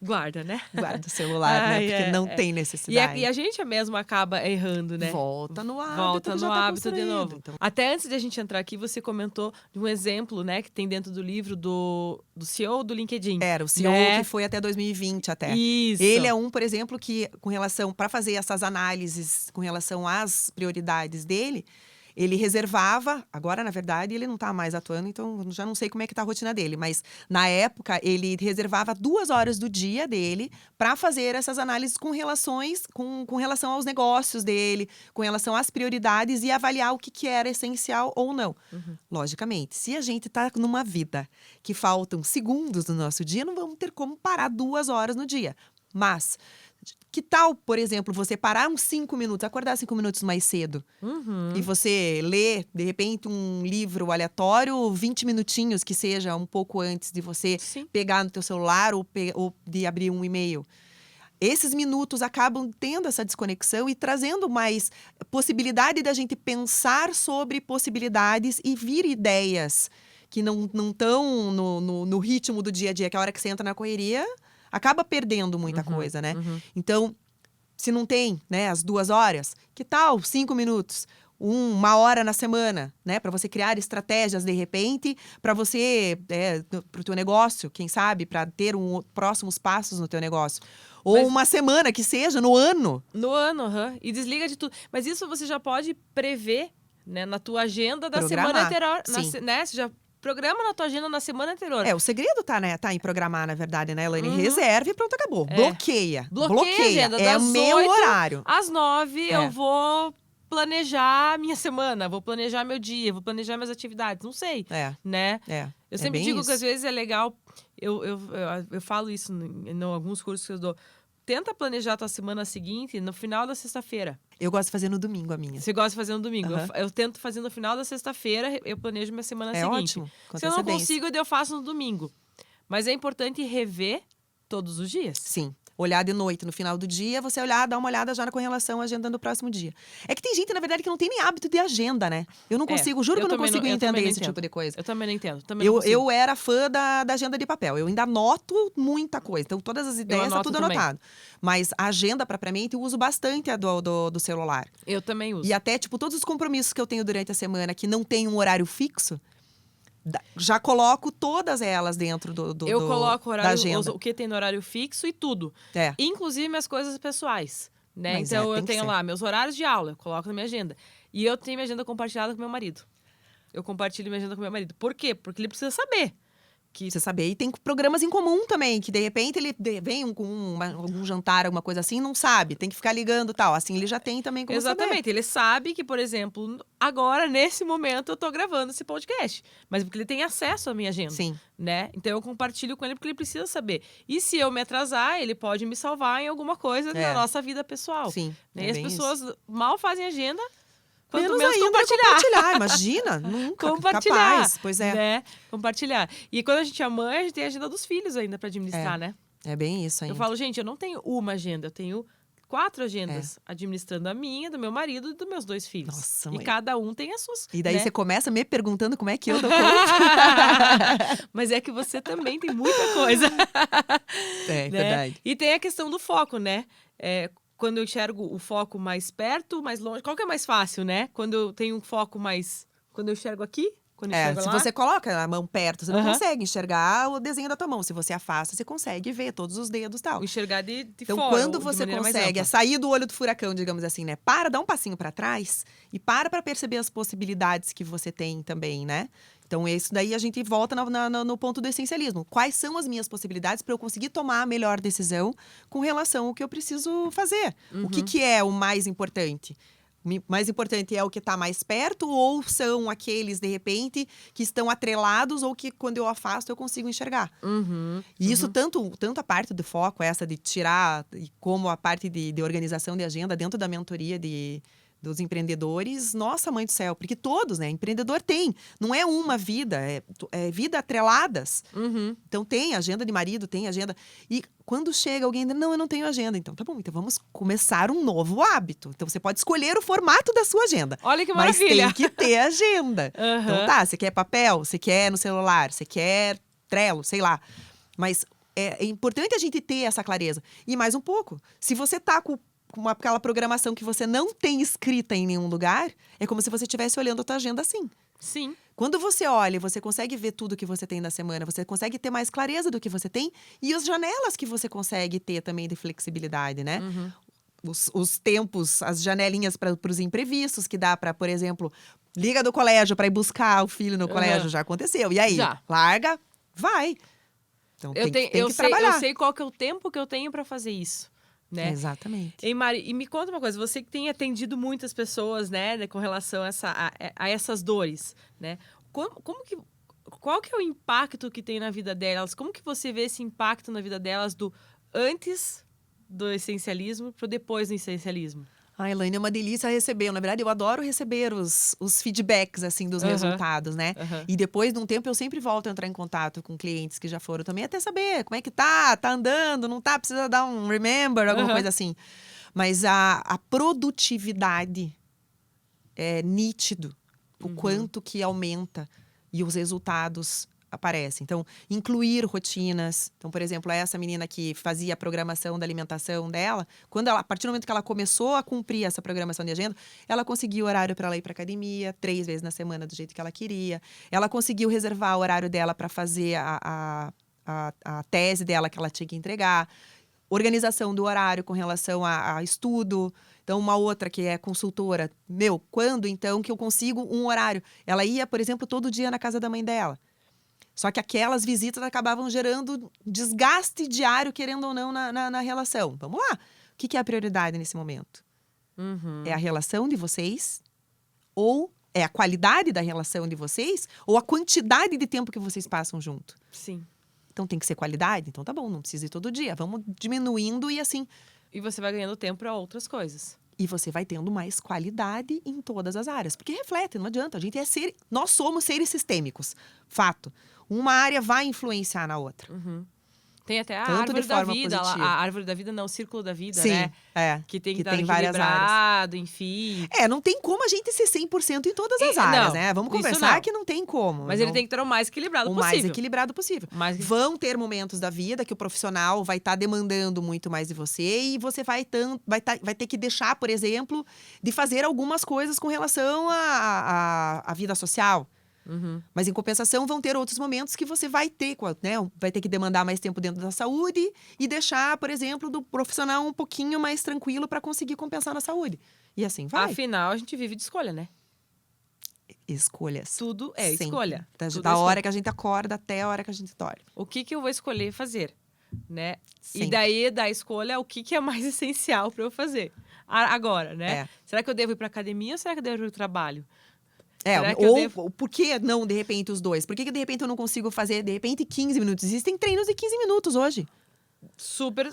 Guarda, né? Guarda o celular, né? Porque não tem necessidade. E a gente mesmo acaba errando, né? Volta no hábito. Volta que já no tá hábito de novo. Então. Até antes de a gente entrar aqui, você comentou de um exemplo, né? Que tem dentro do livro do CEO do LinkedIn. Era o CEO né? que foi até 2020 até. Isso. Ele é um, por exemplo, que com relação, para fazer essas análises com relação às prioridades dele, ele reservava, agora na verdade ele não está mais atuando, então já não sei como é que tá a rotina dele, mas na época ele reservava 2 horas do dia dele para fazer essas análises com relação aos negócios dele, com relação às prioridades e avaliar o que era essencial ou não. Logicamente, se a gente está numa vida que faltam segundos no nosso dia, não vamos ter como parar 2 horas no dia. Mas que tal, por exemplo, você parar uns 5 minutos, acordar 5 minutos mais cedo e você ler, de repente, um livro aleatório, 20 minutinhos, que seja um pouco antes de você pegar no teu celular ou de abrir um e-mail. Esses minutos acabam tendo essa desconexão e trazendo mais possibilidade da gente pensar sobre possibilidades e vir ideias que não estão no ritmo do dia a dia, que a hora que você entra na correria acaba perdendo muita coisa, né? Então, se não tem, né, as 2 horas, que tal 5 minutos? 1 hora na semana, né? Para você criar estratégias, de repente, para você, para o teu negócio, quem sabe, para ter próximos passos no teu negócio. Ou uma semana, que seja, no ano. No ano, e desliga de tudo. Mas isso você já pode prever, né, na tua agenda da semana anterior. Né? Você já programa na tua agenda na semana anterior. O segredo tá em programar, na verdade, né, Elaine? Reserve e pronto, acabou. Bloqueia a agenda. É das o meu 8 horário. às 9 eu vou planejar a minha semana, vou planejar meu dia, vou planejar minhas atividades. Não sei, né? Eu sempre digo que às vezes é legal, eu falo isso em alguns cursos que eu dou. Tenta planejar a tua semana seguinte no final da sexta-feira. Eu gosto de fazer no domingo a minha. Você gosta de fazer no domingo. Eu tento fazer no final da sexta-feira, eu planejo minha semana seguinte. Ótimo. Se eu não consigo, eu faço no domingo. Mas é importante rever todos os dias. Sim. Olhar de noite, no final do dia, você dar uma olhada já com relação à agenda do próximo dia. É que tem gente, na verdade, que não tem nem hábito de agenda, né? Eu não consigo, juro que eu não consigo entender esse tipo de coisa. Eu também não entendo. Eu era fã da agenda de papel. Eu ainda anoto muita coisa. Então, todas as ideias tá tudo anotado. Mas a agenda, propriamente, eu uso bastante a do celular. Eu também uso. E até, todos os compromissos que eu tenho durante a semana que não tem um horário fixo, já coloco todas elas dentro eu coloco da agenda. O que tem no horário fixo e tudo. Inclusive minhas coisas pessoais, né? Mas então eu tenho lá meus horários de aula, eu coloco na minha agenda. E eu tenho minha agenda compartilhada com meu marido. Eu compartilho minha agenda com meu marido. Por quê? Porque ele precisa saber. Você saber. E tem programas em comum também, que de repente ele vem com algum jantar, alguma coisa assim, não sabe. Tem que ficar ligando e tal. Assim, ele já tem também como Exatamente. saber. Ele sabe que, por exemplo, agora, nesse momento, eu tô gravando esse podcast. Mas porque ele tem acesso à minha agenda. Sim. Né? Então, eu compartilho com ele porque ele precisa saber. E se eu me atrasar, ele pode me salvar em alguma coisa na nossa vida pessoal. Sim. Né? E as pessoas mal fazem agenda. Quanto menos ainda compartilhar. Imagina, nunca. Compartilhar. Capaz. Pois é. Né? Compartilhar. E quando a gente é mãe, a gente tem a agenda dos filhos ainda pra administrar, né? É bem isso ainda. Eu falo, gente, eu não tenho uma agenda, eu tenho 4 agendas. Administrando a minha, do meu marido e dos meus 2 filhos. Nossa, mãe. E cada um tem as suas. E daí você começa me perguntando como é que eu dou conta. Mas é que você também tem muita coisa. É verdade. E tem a questão do foco, né? Quando eu enxergo o foco mais perto, mais longe, qual que é mais fácil, né? Quando eu tenho um foco mais... Quando eu enxergo aqui, quando eu enxergo se lá. você coloca a mão perto, você não consegue enxergar o desenho da tua mão. Se você afasta, você consegue ver todos os dedos e tal. Enxergar de então, fora. Quando você consegue sair do olho do furacão, digamos assim, né? Dá um passinho para trás e para perceber as possibilidades que você tem também, né? Então, isso daí a gente volta no ponto do essencialismo. Quais são as minhas possibilidades para eu conseguir tomar a melhor decisão com relação ao que eu preciso fazer? O que é o mais importante? O mais importante é o que está mais perto ou são aqueles, de repente, que estão atrelados ou que, quando eu afasto, eu consigo enxergar? E isso, tanto a parte do foco, essa de tirar, como a parte de organização de agenda dentro da mentoria dos empreendedores, nossa mãe do céu, porque todos, né? Empreendedor tem, não é uma vida, é vida atreladas. Então tem agenda de marido, tem agenda. E quando chega alguém, não, eu não tenho agenda. Então tá bom, então vamos começar um novo hábito. Então você pode escolher o formato da sua agenda. Olha que maravilha! Mas tem que ter agenda. Então tá, você quer papel, você quer no celular, você quer Trello, sei lá. Mas é importante a gente ter essa clareza. E mais um pouco, se você tá com aquela programação que você não tem escrita em nenhum lugar, é como se você estivesse olhando a tua agenda assim. Sim. Quando você olha, você consegue ver tudo que você tem na semana, você consegue ter mais clareza do que você tem e as janelas que você consegue ter também de flexibilidade, né? Os tempos, as janelinhas para os imprevistos que dá para, por exemplo, liga do colégio para ir buscar o filho no colégio, já aconteceu. E aí? Já. Larga, vai. Então tem que trabalhar. Eu sei qual que é o tempo que eu tenho para fazer isso. Né? Exatamente. E Mari, e me conta uma coisa, você que tem atendido muitas pessoas, né, com relação a essas dores, né? Qual que é o impacto que tem na vida delas? Como que você vê esse impacto na vida delas do antes do essencialismo pro depois do essencialismo? A Elaine, é uma delícia receber. Na verdade, eu adoro receber os feedbacks, assim, dos resultados, né? E depois de um tempo, eu sempre volto a entrar em contato com clientes que já foram também, até saber como é que tá andando, não tá, precisa dar um remember, alguma coisa assim. Mas a produtividade é nítido, o quanto que aumenta e os resultados aparecem. Então, incluir rotinas. Então, por exemplo, essa menina que fazia a programação da alimentação dela, a partir do momento que ela começou a cumprir essa programação de agenda, ela conseguiu horário para ela ir para academia 3 vezes na semana do jeito que ela queria. Ela conseguiu reservar o horário dela para fazer a tese dela que ela tinha que entregar. Organização do horário com relação a estudo. Então, uma outra que é consultora. Quando então que eu consigo um horário? Ela ia, por exemplo, todo dia na casa da mãe dela. Só que aquelas visitas acabavam gerando desgaste diário, querendo ou não, na relação. Vamos lá. O que é a prioridade nesse momento? É a relação de vocês? Ou é a qualidade da relação de vocês? Ou a quantidade de tempo que vocês passam junto? Sim. Então tem que ser qualidade? Então tá bom, não precisa ir todo dia. Vamos diminuindo e assim. E você vai ganhando tempo para outras coisas. E você vai tendo mais qualidade em todas as áreas. Porque reflete, não adianta. Nós somos seres sistêmicos. Fato. Uma área vai influenciar na outra. Tem até a Tanto árvore de da forma vida. positiva. A árvore da vida, não, o círculo da vida, Sim, né? Que tem que estar várias equilibrado, enfim. Não tem como a gente ser 100% em todas as Não, áreas, né? Vamos isso conversar não. que não tem como. Mas ele tem que estar o mais equilibrado possível. O mais equilibrado possível. Vão ter momentos da vida que o profissional vai estar demandando muito mais de você e você vai ter que deixar, por exemplo, de fazer algumas coisas com relação à vida social. Mas, em compensação, vão ter outros momentos que você vai ter, né? Vai ter que demandar mais tempo dentro da saúde e deixar, por exemplo, do profissional um pouquinho mais tranquilo para conseguir compensar na saúde. E assim vai. Afinal, a gente vive de escolha, né? Escolhas. Tudo é Sempre. escolha. Da hora que a gente acorda até a hora que a gente dorme. O que eu vou escolher fazer, né? Sempre. E daí, da escolha, o que é mais essencial para eu fazer agora, né? Será que eu devo ir para academia ou será que eu devo ir para o trabalho? Por que não, de repente, os dois? Por que, de repente, eu não consigo fazer, de repente, 15 minutos? Existem treinos de 15 minutos hoje. Super.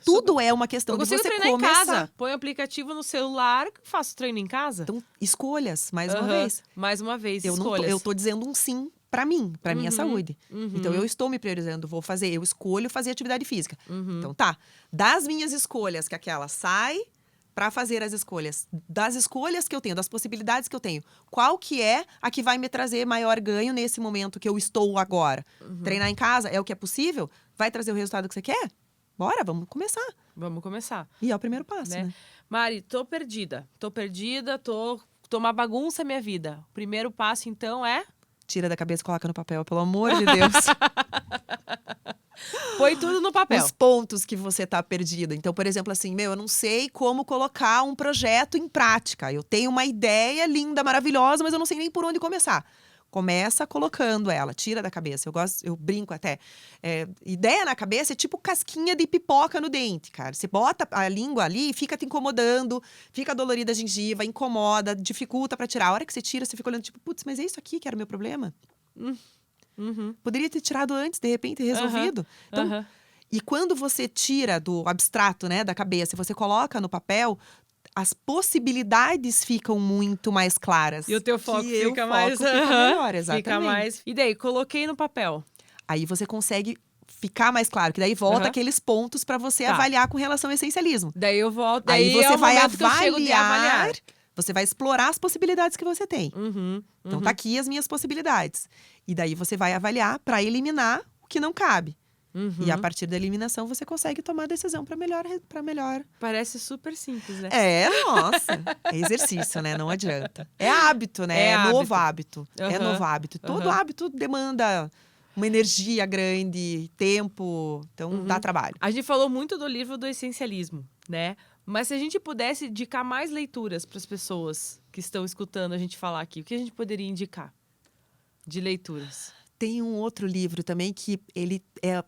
Tudo é uma questão eu de você treinar começar. em casa. Põe o aplicativo no celular, faço treino em casa. Então, escolhas, mais uma vez. Mais uma vez, escolhas. Eu tô dizendo um sim pra mim, pra minha saúde. Então, eu estou me priorizando, eu escolho fazer atividade física. Então, tá. Das minhas escolhas, que aquela sai para fazer as escolhas. Das escolhas que eu tenho, das possibilidades que eu tenho. Qual que é a que vai me trazer maior ganho nesse momento que eu estou agora? Treinar em casa é o que é possível? Vai trazer o resultado que você quer? Bora, vamos começar. Vamos começar. E é o primeiro passo, né? Mari, tô perdida, tô uma bagunça a minha vida. O primeiro passo, então, é... Tira da cabeça e coloca no papel, pelo amor de Deus. Põe tudo no papel. Os pontos que você tá perdida. Então, por exemplo, assim, eu não sei como colocar um projeto em prática. Eu tenho uma ideia linda, maravilhosa, mas eu não sei nem por onde começar. Começa colocando ela, tira da cabeça. Eu brinco até. Ideia na cabeça é tipo casquinha de pipoca no dente, cara. Você bota a língua ali e fica te incomodando, fica dolorida a gengiva, incomoda, dificulta pra tirar. A hora que você tira, você fica olhando tipo, putz, mas é isso aqui que era o meu problema? Poderia ter tirado antes, de repente, resolvido. Então, e quando você tira do abstrato, né, da cabeça, e você coloca no papel, as possibilidades ficam muito mais claras. E o teu foco Que fica o mais… foco fica melhor, exatamente. Fica mais… E daí, coloquei no papel. Aí você consegue ficar mais claro, que daí volta aqueles pontos para você avaliar com relação ao essencialismo. Daí eu volto… Aí Daí você vai que eu chego de avaliar. Você vai explorar as possibilidades que você tem. Então tá aqui as minhas possibilidades. E daí você vai avaliar para eliminar o que não cabe. E a partir da eliminação você consegue tomar a decisão para melhor. Parece super simples, né? Nossa. É exercício, né? Não adianta. É hábito, né? É novo hábito. É novo hábito. Todo hábito demanda uma energia grande, tempo. Então dá trabalho. A gente falou muito do livro do essencialismo, né? Mas se a gente pudesse indicar mais leituras para as pessoas que estão escutando a gente falar aqui, o que a gente poderia indicar de leituras? Tem um outro livro também que ele é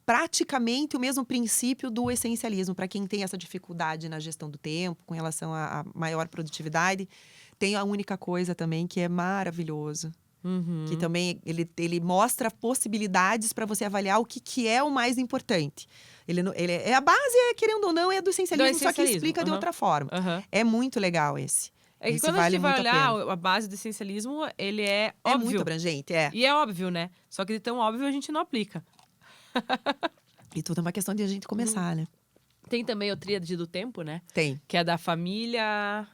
praticamente o mesmo princípio do essencialismo. Para quem tem essa dificuldade na gestão do tempo, com relação à maior produtividade, tem A Única Coisa também, que é maravilhoso. Que também ele mostra possibilidades para você avaliar o que é o mais importante. A base, querendo ou não, é do essencialismo, só que explica de outra forma. É muito legal esse. É que Esse quando vale a gente vai muito olhar a base do essencialismo, ele é É óbvio. muito abrangente, E é óbvio, né? Só que de tão óbvio a gente não aplica. E tudo é uma questão de a gente começar, né? Tem também o tríade do tempo, né? Tem. Que é da família,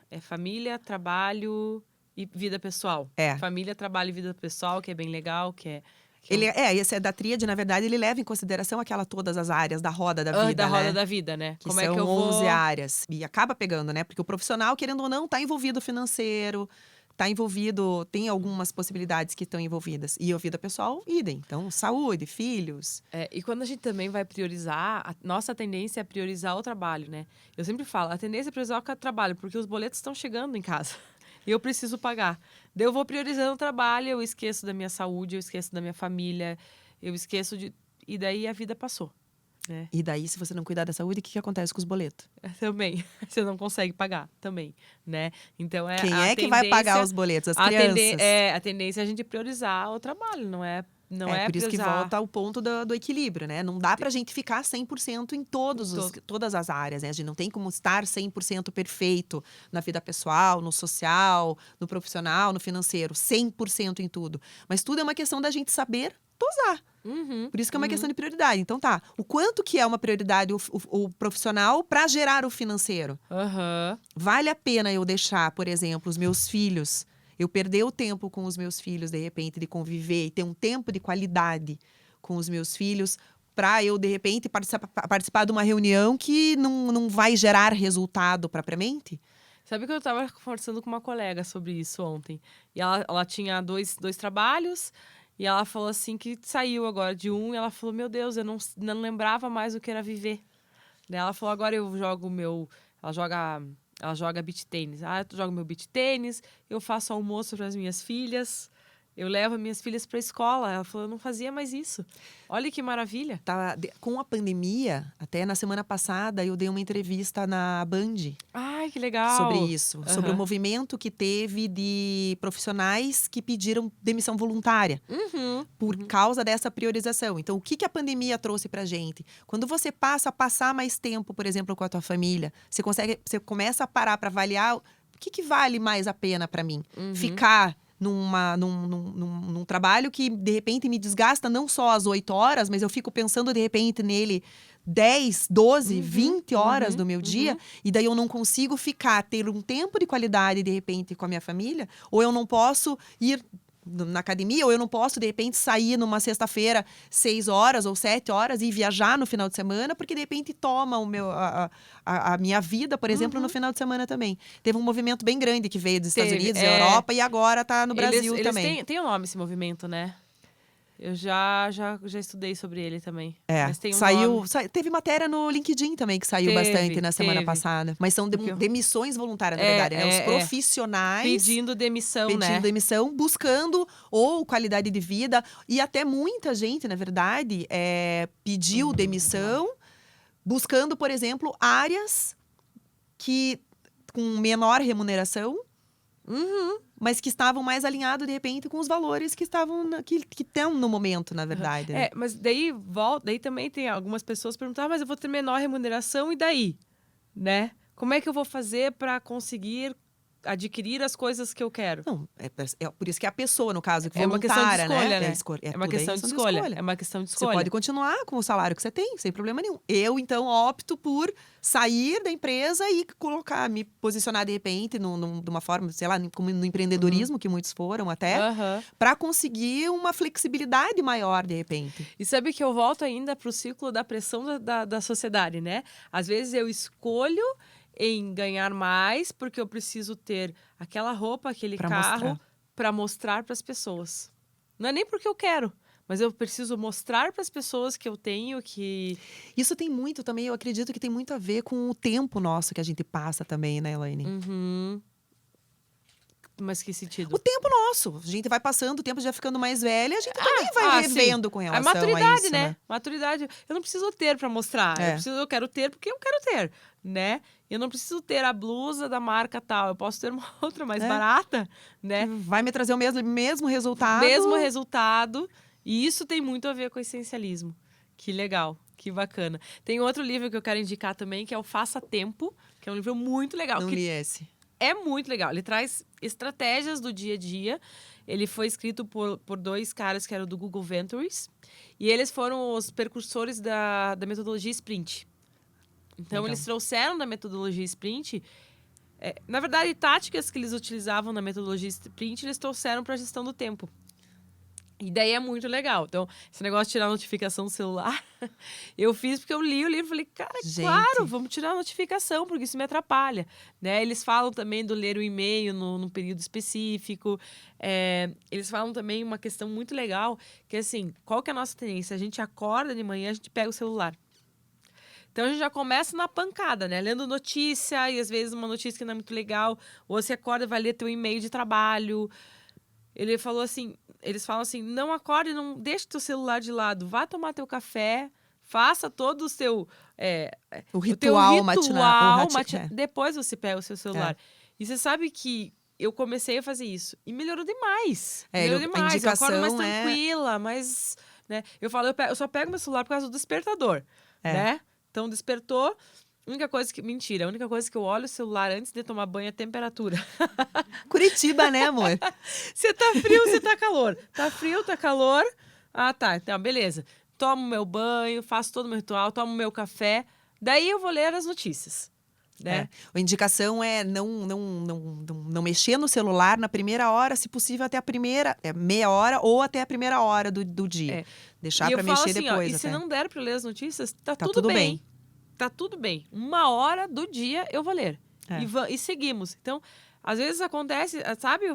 trabalho e vida pessoal. Família, trabalho e vida pessoal, que é bem legal, Esse é da tríade, na verdade, ele leva em consideração todas as áreas da roda da vida, da roda né? da vida, né? Que Como são é que eu 11 vou… áreas. E acaba pegando, né? Porque o profissional, querendo ou não, está envolvido financeiro, está envolvido, tem algumas possibilidades que estão envolvidas. E a vida pessoal, idem. Então, saúde, filhos. E quando a gente também vai priorizar, a nossa tendência é priorizar o trabalho, né? Eu sempre falo, a tendência é priorizar o trabalho, porque os boletos estão chegando em casa. E eu preciso pagar. Daí eu vou priorizando o trabalho, eu esqueço da minha saúde, eu esqueço da minha família, eu esqueço de… E daí a vida passou. Né? E daí, se você não cuidar da saúde, o que acontece com os boletos? Também. Você não consegue pagar também, né? Então Quem é que vai pagar os boletos? As crianças. A tendência é a gente priorizar o trabalho, não é por isso que priorizar… volta ao ponto do equilíbrio, né? Não dá pra gente ficar 100% em todas as áreas, né? A gente não tem como estar 100% perfeito na vida pessoal, no social, no profissional, no financeiro. 100% em tudo. Mas tudo é uma questão da gente saber dosar. Por isso que é uma questão de prioridade. Então tá, o quanto que é uma prioridade o profissional para gerar o financeiro? Vale a pena eu deixar, por exemplo, os meus filhos… Eu perder o tempo com os meus filhos, de repente, de conviver e ter um tempo de qualidade com os meus filhos, para eu, de repente, participar de uma reunião que não vai gerar resultado propriamente? Sabe que eu estava conversando com uma colega sobre isso ontem. E ela tinha dois trabalhos, e ela falou assim que saiu agora de um, e ela falou, meu Deus, eu não lembrava mais o que era viver. Daí ela falou, agora eu jogo Ela joga beach tênis. Eu jogo meu beach tênis, eu faço almoço para as minhas filhas, eu levo minhas filhas para a escola. Ela falou, eu não fazia mais isso. Olha que maravilha. Com a pandemia, até na semana passada, eu dei uma entrevista na Band. Ai, que legal. Sobre isso. Sobre o movimento que teve de profissionais que pediram demissão voluntária. Por causa dessa priorização. Então, o que a pandemia trouxe pra gente? Quando você passa a passar mais tempo, por exemplo, com a tua família, você começa a parar para avaliar o que vale mais a pena para mim. Ficar num trabalho que, de repente, me desgasta não só as 8 horas, mas eu fico pensando, de repente, nele 10, 12, 20 horas do meu dia, e daí eu não consigo ter um tempo de qualidade, de repente, com a minha família, ou eu não posso ir na academia, ou eu não posso, de repente, sair numa sexta-feira 6 horas ou 7 horas e viajar no final de semana, porque, de repente, toma a minha vida, por exemplo, no final de semana também. Teve um movimento bem grande que veio dos Estados Unidos, da Europa, e agora tá no Brasil também. Tem um nome esse movimento, né? Eu já estudei sobre ele também. Mas tem Teve matéria no LinkedIn também que saiu bastante na semana passada. Mas são demissões voluntárias, na verdade, né? Os profissionais pedindo demissão, buscando ou qualidade de vida. E até muita gente, na verdade, pediu demissão, buscando, por exemplo, áreas com menor remuneração. Mas que estavam mais alinhados, de repente, com os valores que estão no momento, na verdade. Né? Mas daí também tem algumas pessoas perguntando, mas eu vou ter menor remuneração, e daí? Né? Como é que eu vou fazer para conseguir adquirir as coisas que eu quero? Não, é por isso que é a pessoa, no caso, que É uma questão de voluntária, escolha, né? É É uma tudo questão de escolha. É uma questão de Você escolha. pode continuar com o salário que você tem, sem problema nenhum. Eu, então, opto por sair da empresa e me posicionar, de repente, de uma forma, sei lá, como no empreendedorismo, que muitos foram até, Aham. para conseguir uma flexibilidade maior, de repente. E sabe que eu volto ainda para o ciclo da pressão da sociedade, né? Às vezes eu escolho em ganhar mais porque eu preciso ter aquela roupa, aquele Pra carro mostrar. para mostrar para as pessoas. Não é nem porque eu quero, mas eu preciso mostrar para as pessoas que eu tenho que Isso tem muito também, eu acredito que tem muito a ver com o tempo nosso que a gente passa também, né, Elaine? Uhum. Mas que sentido? O tempo nosso. A gente vai passando, o tempo já ficando mais velha, a gente também vai sim. revendo com A relação maturidade, a isso, né? Maturidade. Eu não preciso ter para mostrar. É. Eu quero ter porque eu quero ter, né? Eu não preciso ter a blusa da marca tal. Eu posso ter uma outra mais barata, né? Vai me trazer o mesmo resultado. Mesmo resultado. E isso tem muito a ver com o essencialismo. Que legal, que bacana. Tem outro livro que eu quero indicar também, que é o Faça Tempo, que é um livro muito legal. Não que li esse. é muito legal. Ele traz estratégias do dia a dia. Ele foi escrito por dois caras que eram do Google Ventures. E eles foram os precursores da metodologia Sprint. Então, Legal. eles trouxeram da metodologia Sprint... na verdade, táticas que eles utilizavam na metodologia Sprint, eles trouxeram para a gestão do tempo. E daí é muito legal. Então, esse negócio de tirar a notificação do celular, eu fiz porque eu li o livro e falei, cara, Gente. claro, vamos tirar a notificação, porque isso me atrapalha. Né? Eles falam também do ler o e-mail num período específico. Eles falam também uma questão muito legal, que é assim, qual que é a nossa tendência? A gente acorda de manhã, a gente pega o celular. Então, a gente já começa na pancada, né? Lendo notícia, e às vezes uma notícia que não é muito legal. Ou você acorda e vai ler teu e-mail de trabalho. Eles falam assim, não acorde, não deixe teu celular de lado. Vá tomar teu café, faça todo o seu... O teu ritual matinal. Depois você pega o seu celular. E você sabe que eu comecei a fazer isso. E melhorou demais. Melhorou demais. indicação eu acordo mais tranquila, mais... Né? Eu só pego meu celular por causa do despertador. Né? Então, despertou. A única coisa que eu olho o celular antes de tomar banho é a temperatura. Curitiba, né, amor? Você tá frio, você tá calor. Tá frio, tá calor. Ah, tá. Então, beleza. Tomo meu banho, faço todo o meu ritual, tomo meu café. Daí eu vou ler as notícias. Né? A indicação é não mexer no celular na primeira hora, se possível até a primeira meia hora ou até a primeira hora do dia. Deixar para mexer assim, depois. E se não der para ler as notícias, tá tudo tudo bem. bem. Tá tudo bem. 1 hora do dia eu vou ler. E seguimos. Então, às vezes acontece, sabe?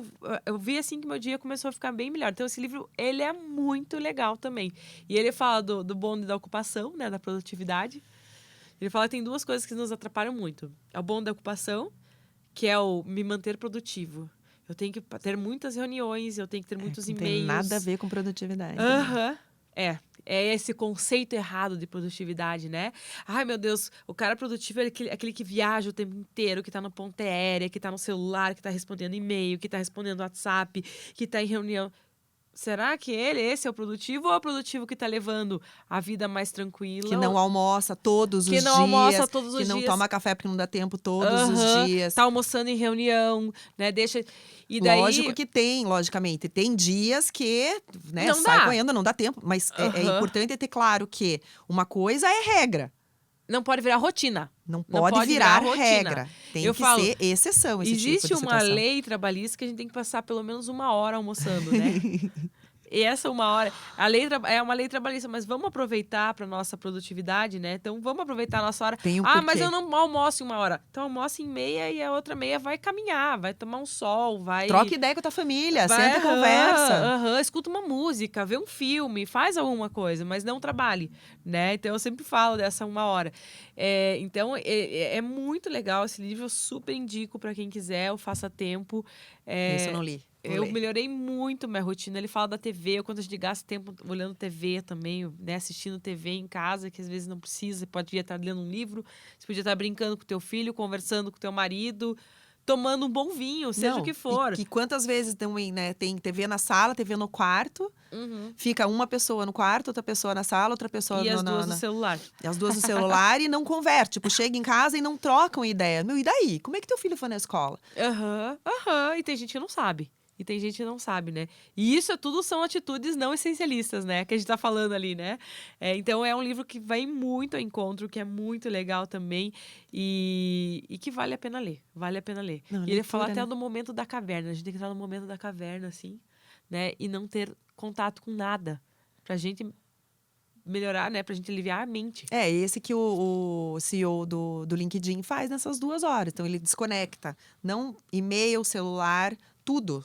Eu vi assim que meu dia começou a ficar bem melhor. Então, esse livro, ele é muito legal também. E ele fala do bonde da ocupação, né? Da produtividade. Ele fala que tem 2 coisas que nos atrapalham muito. É o bonde da ocupação, que é o me manter produtivo. Eu tenho que ter muitas reuniões, eu tenho que ter muitos e-mails. Não tem nada a ver com produtividade. Aham. É esse conceito errado de produtividade, né? Ai, meu Deus, o cara produtivo é aquele que viaja o tempo inteiro, que tá no ponto aérea, que tá no celular, que tá respondendo e-mail, que tá respondendo WhatsApp, que tá em reunião. Será que esse é o produtivo ou é o produtivo que tá levando a vida mais tranquila? Que não almoça todos os dias. Que não almoça todos os dias. Que não toma café porque não dá tempo todos os dias. Tá almoçando em reunião, né? E daí... Lógico que logicamente. Tem dias que, né, não sai dá. correndo, não dá tempo. Mas é importante ter claro que uma coisa é regra. Não pode virar rotina. Não pode virar regra. Tem que ser exceção esse existe tipo de uma situação. lei trabalhista que a gente tem que passar pelo menos 1 hora almoçando, né? E essa 1 hora... A lei é uma lei trabalhista, mas vamos aproveitar para nossa produtividade, né? Então, vamos aproveitar a nossa hora. Tem um mas porquê. eu não almoço em 1 hora. Então, almoça em meia e a outra meia vai caminhar, vai tomar um sol, vai... Troca ideia com a tua família, senta e conversa. Escuta uma música, vê um filme, faz alguma coisa, mas não trabalhe, né? Então, eu sempre falo dessa 1 hora. Então, é muito legal esse livro, eu super indico para quem quiser, o Faça Tempo. Isso eu não li. Eu melhorei muito minha rotina. Ele fala da TV, o quanto a gente gasta tempo olhando TV também, né? Assistindo TV em casa, que às vezes não precisa. Você podia estar lendo um livro, você podia estar brincando com o teu filho, conversando com o teu marido. tomando um bom vinho, seja Não, o que for. E quantas vezes também, né, tem TV na sala, TV no quarto, fica uma pessoa no quarto, outra pessoa na sala, outra pessoa E as duas no celular. as duas no celular e não converte. Tipo, chega em casa e não trocam ideia. Meu, e daí? Como é que teu filho foi na escola? E tem gente que não sabe. Né? E isso tudo são atitudes não essencialistas, né? Que a gente tá falando ali, né? Então, é um livro que vai muito ao encontro, que é muito legal também e que vale a pena ler. Vale a pena ler. Não, E ele fala leitura, até né? do momento da caverna. A gente tem que estar no momento da caverna, assim, né? E não ter contato com nada. Pra gente melhorar, né? Pra gente aliviar a mente. É esse que o CEO do LinkedIn faz nessas 2 horas. Então, ele desconecta. Não e-mail, celular, tudo.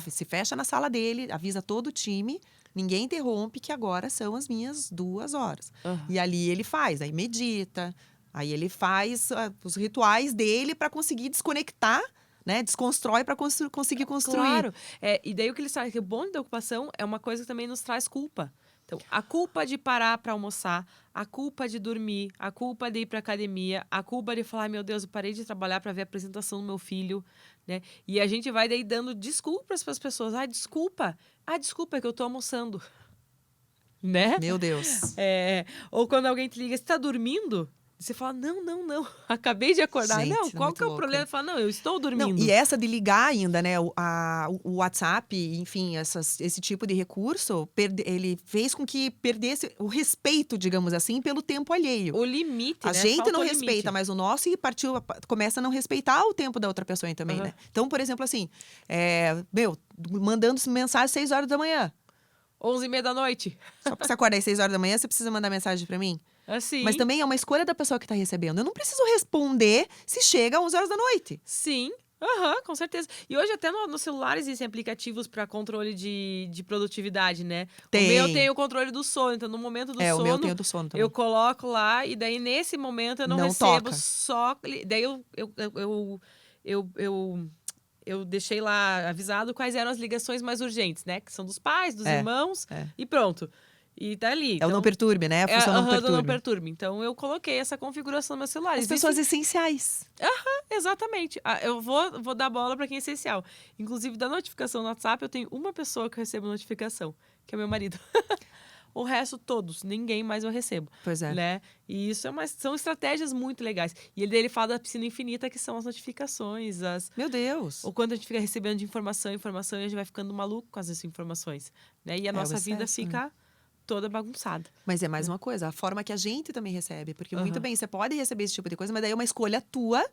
Se fecha na sala dele, avisa todo o time, ninguém interrompe, que agora são as minhas 2 horas. E ali ele faz, aí medita, aí ele faz os rituais dele para conseguir desconectar, né? Desconstrói para conseguir construir. Claro. E daí o que eles fazem, que o bom da ocupação é uma coisa que também nos traz culpa. Então, a culpa de parar para almoçar, a culpa de dormir, a culpa de ir para academia, a culpa de falar, meu Deus, eu parei de trabalhar para ver a apresentação do meu filho, né? E a gente vai daí dando desculpas para as pessoas. Desculpa é que eu tô almoçando. Né? Meu Deus. Ou quando alguém te liga, você tá dormindo? Você fala, não, acabei de acordar. Gente, não, é qual muito que é o louco. problema? Fala, não, eu estou dormindo. Não, e essa de ligar ainda, né? O WhatsApp, enfim, esse tipo de recurso, ele fez com que perdesse o respeito, digamos assim, pelo tempo alheio. O limite, A né? gente Falta não o respeita limite. mais o nosso e começa a não respeitar o tempo da outra pessoa também, né? Então, por exemplo, assim, mandando mensagem às 6 horas da manhã. 11h30 da noite. Só porque você acordar às 6 horas da manhã, você precisa mandar mensagem pra mim? Assim. Mas também é uma escolha da pessoa que tá recebendo. Eu não preciso responder se chega às 11 horas da noite. Sim. Com certeza. E hoje até no celular existem aplicativos para controle de produtividade, né? Tem. O meu tem o controle do sono. Então, no momento do sono, o meu tem o do sono também. eu coloco lá e daí nesse momento eu não recebo toca. só. Daí eu deixei lá avisado quais eram as ligações mais urgentes, né? Que são dos pais, dos irmãos e pronto. E tá ali. É o não perturbe, né? A função não perturbe. Então, eu coloquei essa configuração no meu celular. As pessoas essenciais. Exatamente. Eu vou dar bola para quem é essencial. Inclusive, da notificação no WhatsApp, eu tenho uma pessoa que recebe notificação, que é meu marido. O resto, todos. Ninguém mais eu recebo. Pois é. Né? E isso são estratégias muito legais. E ele fala da piscina infinita, que são as notificações. Meu Deus. O quanto a gente fica recebendo de informação, e a gente vai ficando maluco com essas informações. Né? E a nossa vida fica toda bagunçada. Mas é mais uma coisa, a forma que a gente também recebe. Porque muito bem, você pode receber esse tipo de coisa, mas daí é uma escolha tua.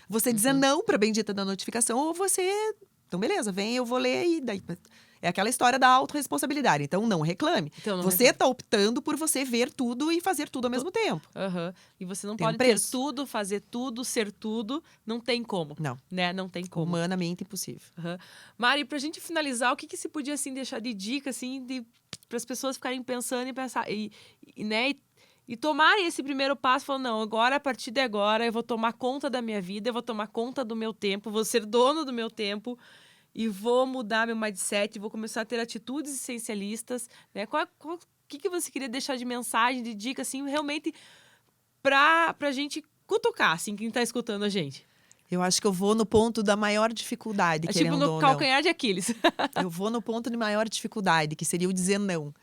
Você dizer não pra bendita da notificação, ou você... Então, beleza, vem, eu vou ler e daí... É aquela história da autorresponsabilidade. Então, não reclame. Você tá optando por você ver tudo e fazer tudo ao mesmo tempo. E você não Tem pode preço. ter tudo, fazer tudo, ser tudo. Não tem como. Não. Né? Não tem como. Humanamente impossível. Mari, pra gente finalizar, o que se podia, assim, deixar de dica, assim, para as pessoas ficarem pensando e pensar... E tomarem esse primeiro passo, falando, não, agora, a partir de agora, eu vou tomar conta da minha vida, eu vou tomar conta do meu tempo, vou ser dono do meu tempo e vou mudar meu mindset, vou começar a ter atitudes essencialistas, né? O que você queria deixar de mensagem, de dica, assim, realmente pra gente cutucar, assim, quem tá escutando a gente? Eu acho que eu vou no ponto da maior dificuldade, querendo tipo no ou calcanhar de Aquiles. Eu vou no ponto de maior dificuldade, que seria o dizer não.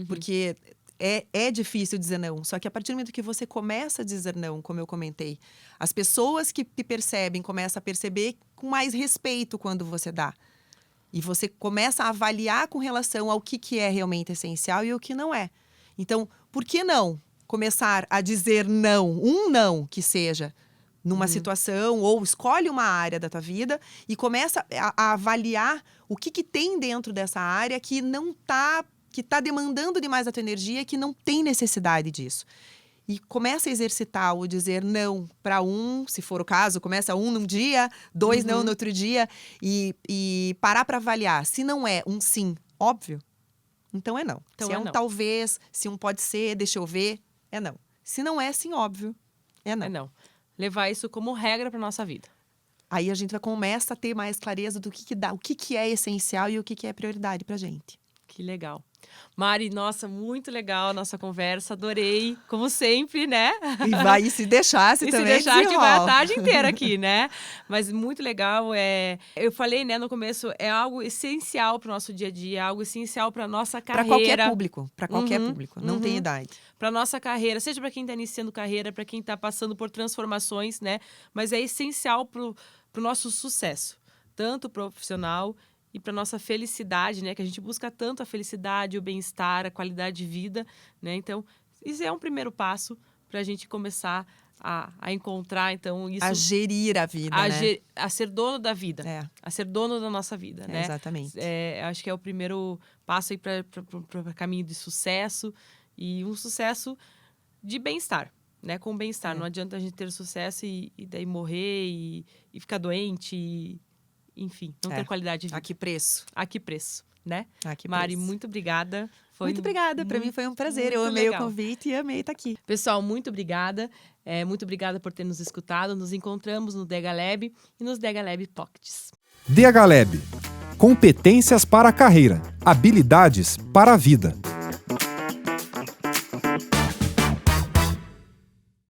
Porque é difícil dizer não. Só que a partir do momento que você começa a dizer não, como eu comentei, as pessoas que te percebem começam a perceber com mais respeito quando você dá. E você começa a avaliar com relação ao que é realmente essencial e o que não é. Então, por que não começar a dizer não, um não que seja, numa situação, ou escolhe uma área da tua vida e começa a avaliar o que tem dentro dessa área que não tá, que está demandando demais a tua energia, que não tem necessidade disso. E começa a exercitar o dizer não para se for o caso, começa num dia, 2 não no outro dia, e parar para avaliar. Se não é um sim óbvio, então é não. Então se é um não. talvez, se um pode ser, deixa eu ver, é não. Se não é sim óbvio, é não. É não. Levar isso como regra para nossa vida. Aí a gente começa a ter mais clareza do que dá, o que é essencial e o que é prioridade pra gente. Que legal. Mari, nossa, muito legal a nossa conversa, adorei, como sempre, né? E se deixasse E também, se deixar, a gente vai a desenrola. tarde inteira aqui, né? Mas muito legal, eu falei, né, no começo, é algo essencial para o nosso dia a dia, algo essencial para nossa Para qualquer público, para qualquer público, não tem idade. Para nossa carreira, seja para quem está iniciando carreira, para quem está passando por transformações, né? Mas é essencial para o nosso sucesso, tanto profissional e para nossa felicidade, né? Que a gente busca tanto a felicidade, o bem-estar, a qualidade de vida, né? Então, isso é um primeiro passo para a gente começar a encontrar, então, isso... A gerir a vida, né? A ser dono da vida. É. A ser dono da nossa vida, né? Exatamente. Acho que é o primeiro passo aí para caminho de sucesso e um sucesso de bem-estar, né? Com bem-estar. Não adianta a gente ter sucesso e daí morrer e ficar doente enfim, não ter qualidade de vida. A que preço? A que preço, né? A que Mari, preço. muito obrigada. Muito obrigada. Para mim foi um prazer. Eu amei o convite e amei estar aqui. Pessoal, muito obrigada. Muito obrigada por ter nos escutado. Nos encontramos no DH Lab e nos DH Lab Pockets. DH Lab. Competências para a carreira. Habilidades para a vida.